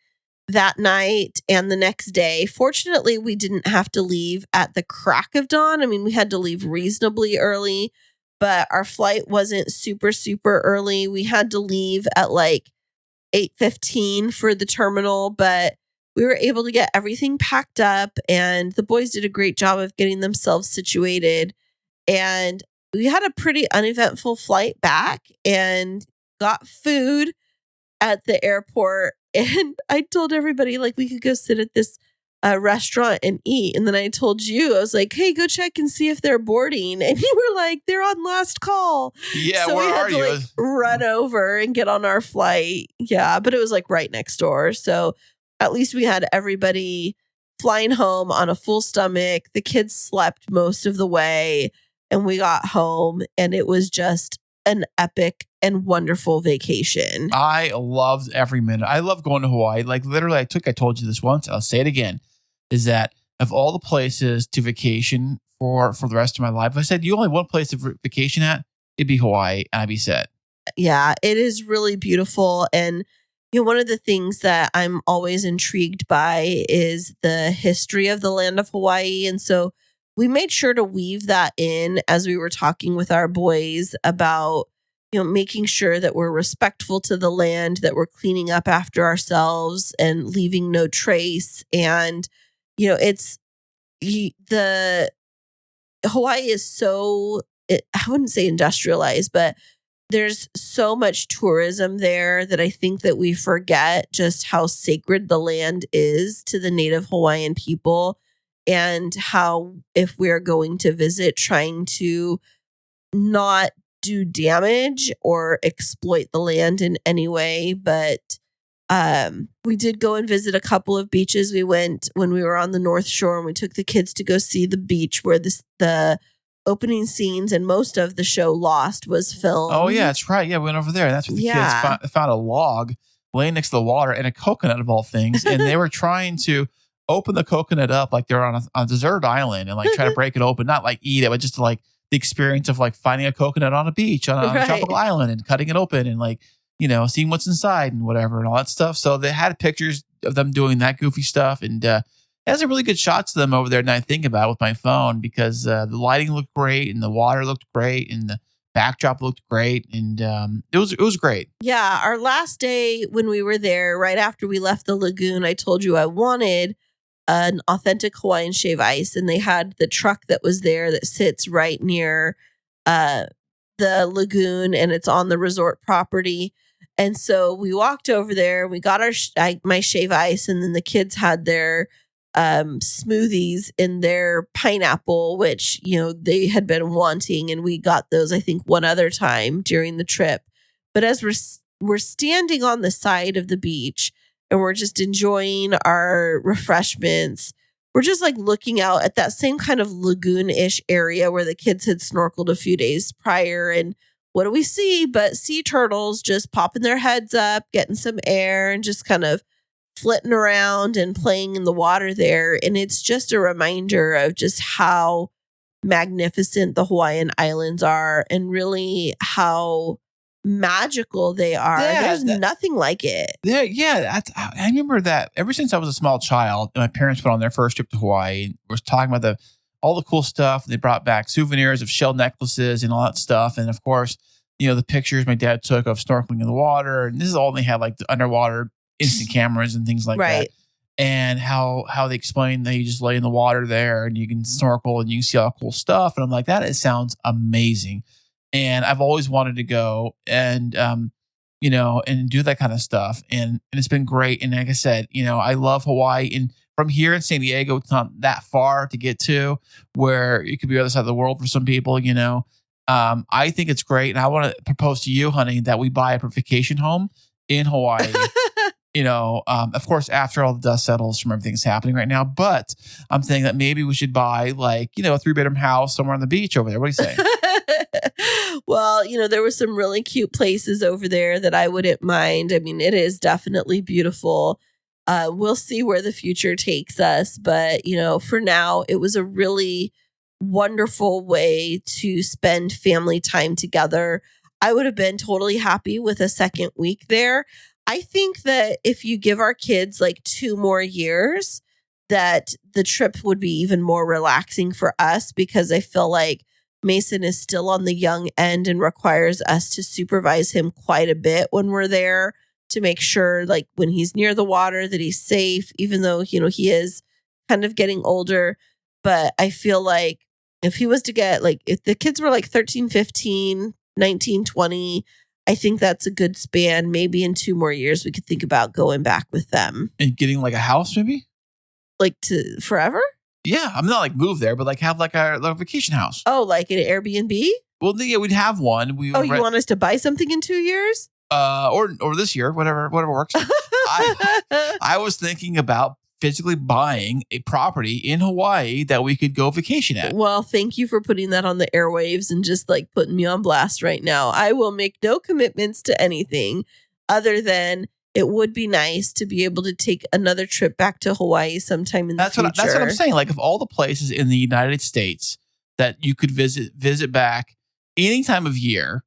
that night and the next day. Fortunately, we didn't have to leave at the crack of dawn. We had to leave reasonably early, but our flight wasn't super, super early. We had to leave at like 8:15 for the terminal, but we were able to get everything packed up, and the boys did a great job of getting themselves situated. And we had a pretty uneventful flight back and got food at the airport. And I told everybody, like, we could go sit at this restaurant and eat. And then I told you, I was like, hey, go check and see if they're boarding. And you were like, they're on last call. Yeah, so where we had are to you? like run over and get on our flight. Yeah, but it was like right next door. So at least we had everybody flying home on a full stomach. The kids slept most of the way, and we got home, and it was just an epic and wonderful vacation. I loved every minute. I love going to Hawaii. Like literally, I told you this once, I'll say it again, is that of all the places to vacation for the rest of my life, if I said you only have one place to vacation at, it'd be Hawaii, and I'd be set. Yeah, it is really beautiful. And one of the things that I'm always intrigued by is the history of the land of Hawaii. And so we made sure to weave that in as we were talking with our boys about, making sure that we're respectful to the land, that we're cleaning up after ourselves and leaving no trace. And, it's the Hawaii is so, I wouldn't say industrialized, but there's so much tourism there that I think that we forget just how sacred the land is to the native Hawaiian people, and how if we're going to visit, trying to not do damage or exploit the land in any way. But we did go and visit a couple of beaches. We went when we were on the North Shore, and we took the kids to go see the beach where the opening scenes and most of the show Lost was filmed. Oh, yeah, that's right. Yeah, we went over there. And that's where the kids found a log laying next to the water and a coconut of all things. And they were trying to open the coconut up like they're on a deserted island and like try to break it open, not like eat it, but just like the experience of like finding a coconut on a beach on a tropical island and cutting it open and like, seeing what's inside and whatever and all that stuff. So they had pictures of them doing that goofy stuff. And it has a really good shots of them over there. And I think about it with my phone because the lighting looked great and the water looked great and the backdrop looked great. And it was great. Yeah. Our last day when we were there, right after we left the lagoon, I told you I wanted an authentic Hawaiian shave ice, and they had the truck that was there that sits right near the lagoon, and it's on the resort property. And so we walked over there, we got my shave ice, and then the kids had their smoothies in their pineapple, which, they had been wanting. And we got those, I think, one other time during the trip. But as we're standing on the side of the beach, and we're just enjoying our refreshments. We're just like looking out at that same kind of lagoon-ish area where the kids had snorkeled a few days prior. And what do we see but sea turtles just popping their heads up, getting some air, and just kind of flitting around and playing in the water there. And it's just a reminder of just how magnificent the Hawaiian Islands are and really how magical they are. There's nothing like it. I remember that ever since I was a small child, and my parents went on their first trip to Hawaii and was talking about all the cool stuff. They brought back souvenirs of shell necklaces and all that stuff. And of course, the pictures my dad took of snorkeling in the water. And this is all they had, like the underwater instant cameras and things like that. And how they explain that you just lay in the water there and you can snorkel and you can see all cool stuff. And I'm like, it sounds amazing. And I've always wanted to go and, and do that kind of stuff. And it's been great. And like I said, I love Hawaii. And from here in San Diego, it's not that far to get to where it could be the other side of the world for some people, I think it's great. And I want to propose to you, honey, that we buy a vacation home in Hawaii. Of course, after all the dust settles from everything that's happening right now. But I'm saying that maybe we should buy a 3-bedroom house somewhere on the beach over there. What do you say? Well, there were some really cute places over there that I wouldn't mind. I mean, it is definitely beautiful. We'll see where the future takes us. But, for now, it was a really wonderful way to spend family time together. I would have been totally happy with a second week there. I think that if you give our kids 2 more years, that the trip would be even more relaxing for us, because I feel like Mason is still on the young end and requires us to supervise him quite a bit when we're there to make sure when he's near the water that he's safe, even though, he is kind of getting older. But I feel like if he was to get if the kids were 13, 15, 19, 20, I think that's a good span. Maybe in 2 more years, we could think about going back with them. And getting a house, maybe? To forever? Yeah. I'm not move there, but have a vacation house. Oh, like an Airbnb? Well, yeah, we'd have one. You want us to buy something in 2 years? Or this year, whatever works. I was thinking about physically buying a property in Hawaii that we could go vacation at. Well, thank you for putting that on the airwaves and just putting me on blast right now. I will make no commitments to anything other than it would be nice to be able to take another trip back to Hawaii sometime in the future. That's what I'm saying. Of all the places in the United States that you could visit back any time of year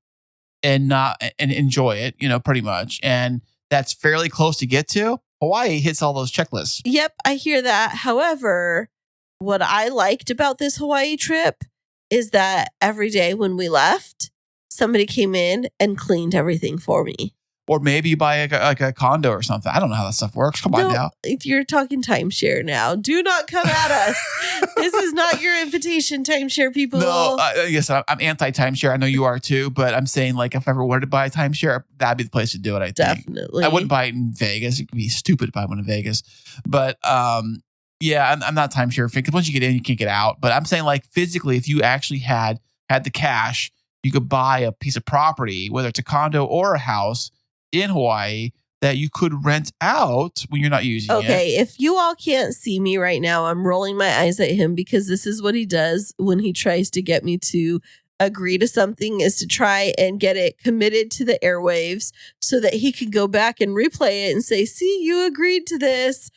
and enjoy it, pretty much. And that's fairly close to get to. Hawaii hits all those checklists. Yep, I hear that. However, what I liked about this Hawaii trip is that every day when we left, somebody came in and cleaned everything for me. Or maybe buy a condo or something. I don't know how that stuff works. Come on now. If you're talking timeshare now, do not come at us. This is not your invitation, timeshare people. No, yes, I'm anti-timeshare. I know you are too, but I'm saying if I ever wanted to buy a timeshare, that'd be the place to do it, I think. Definitely. I wouldn't buy it in Vegas. It could be stupid to buy one in Vegas. But yeah, I'm not timeshare fan, because once you get in, you can't get out. But I'm saying physically, if you actually had the cash, you could buy a piece of property, whether it's a condo or a house in Hawaii, that you could rent out when you're not using it. Okay, if you all can't see me right now, I'm rolling my eyes at him, because this is what he does when he tries to get me to agree to something, is to try and get it committed to the airwaves so that he can go back and replay it and say, see, you agreed to this.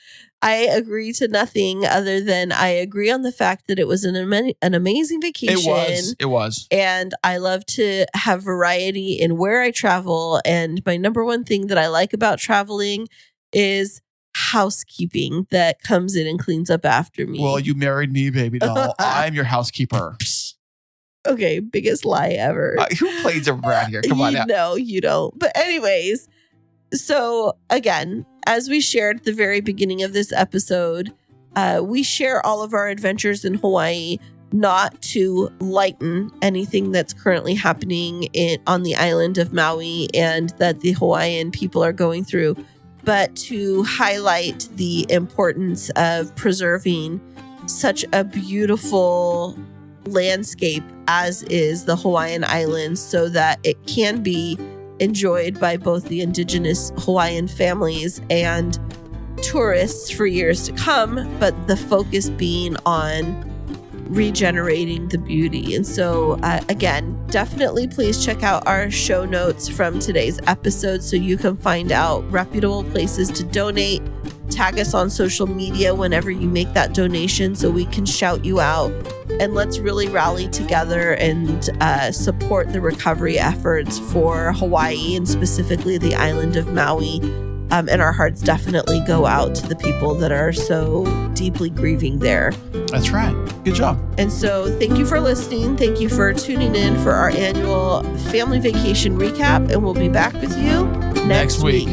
I agree to nothing other than I agree on the fact that it was an amazing vacation. It was. And I love to have variety in where I travel. And my number one thing that I like about traveling is housekeeping that comes in and cleans up after me. Well, you married me, baby doll. I'm your housekeeper. Okay, biggest lie ever. Who plays around here? Come on now. No, you don't. But anyways, so again, as we shared at the very beginning of this episode, we share all of our adventures in Hawaii not to lighten anything that's currently happening on the island of Maui and that the Hawaiian people are going through, but to highlight the importance of preserving such a beautiful landscape as is the Hawaiian Islands, so that it can be enjoyed by both the indigenous Hawaiian families and tourists for years to come, but the focus being on regenerating the beauty. And so again, definitely please check out our show notes from today's episode so you can find out reputable places to donate. Tag us on social media whenever you make that donation so we can shout you out. And let's really rally together and support the recovery efforts for Hawaii and specifically the island of Maui. And our hearts definitely go out to the people that are so deeply grieving there. That's right. Good job. And so thank you for listening. Thank you for tuning in for our annual family vacation recap. And we'll be back with you next week.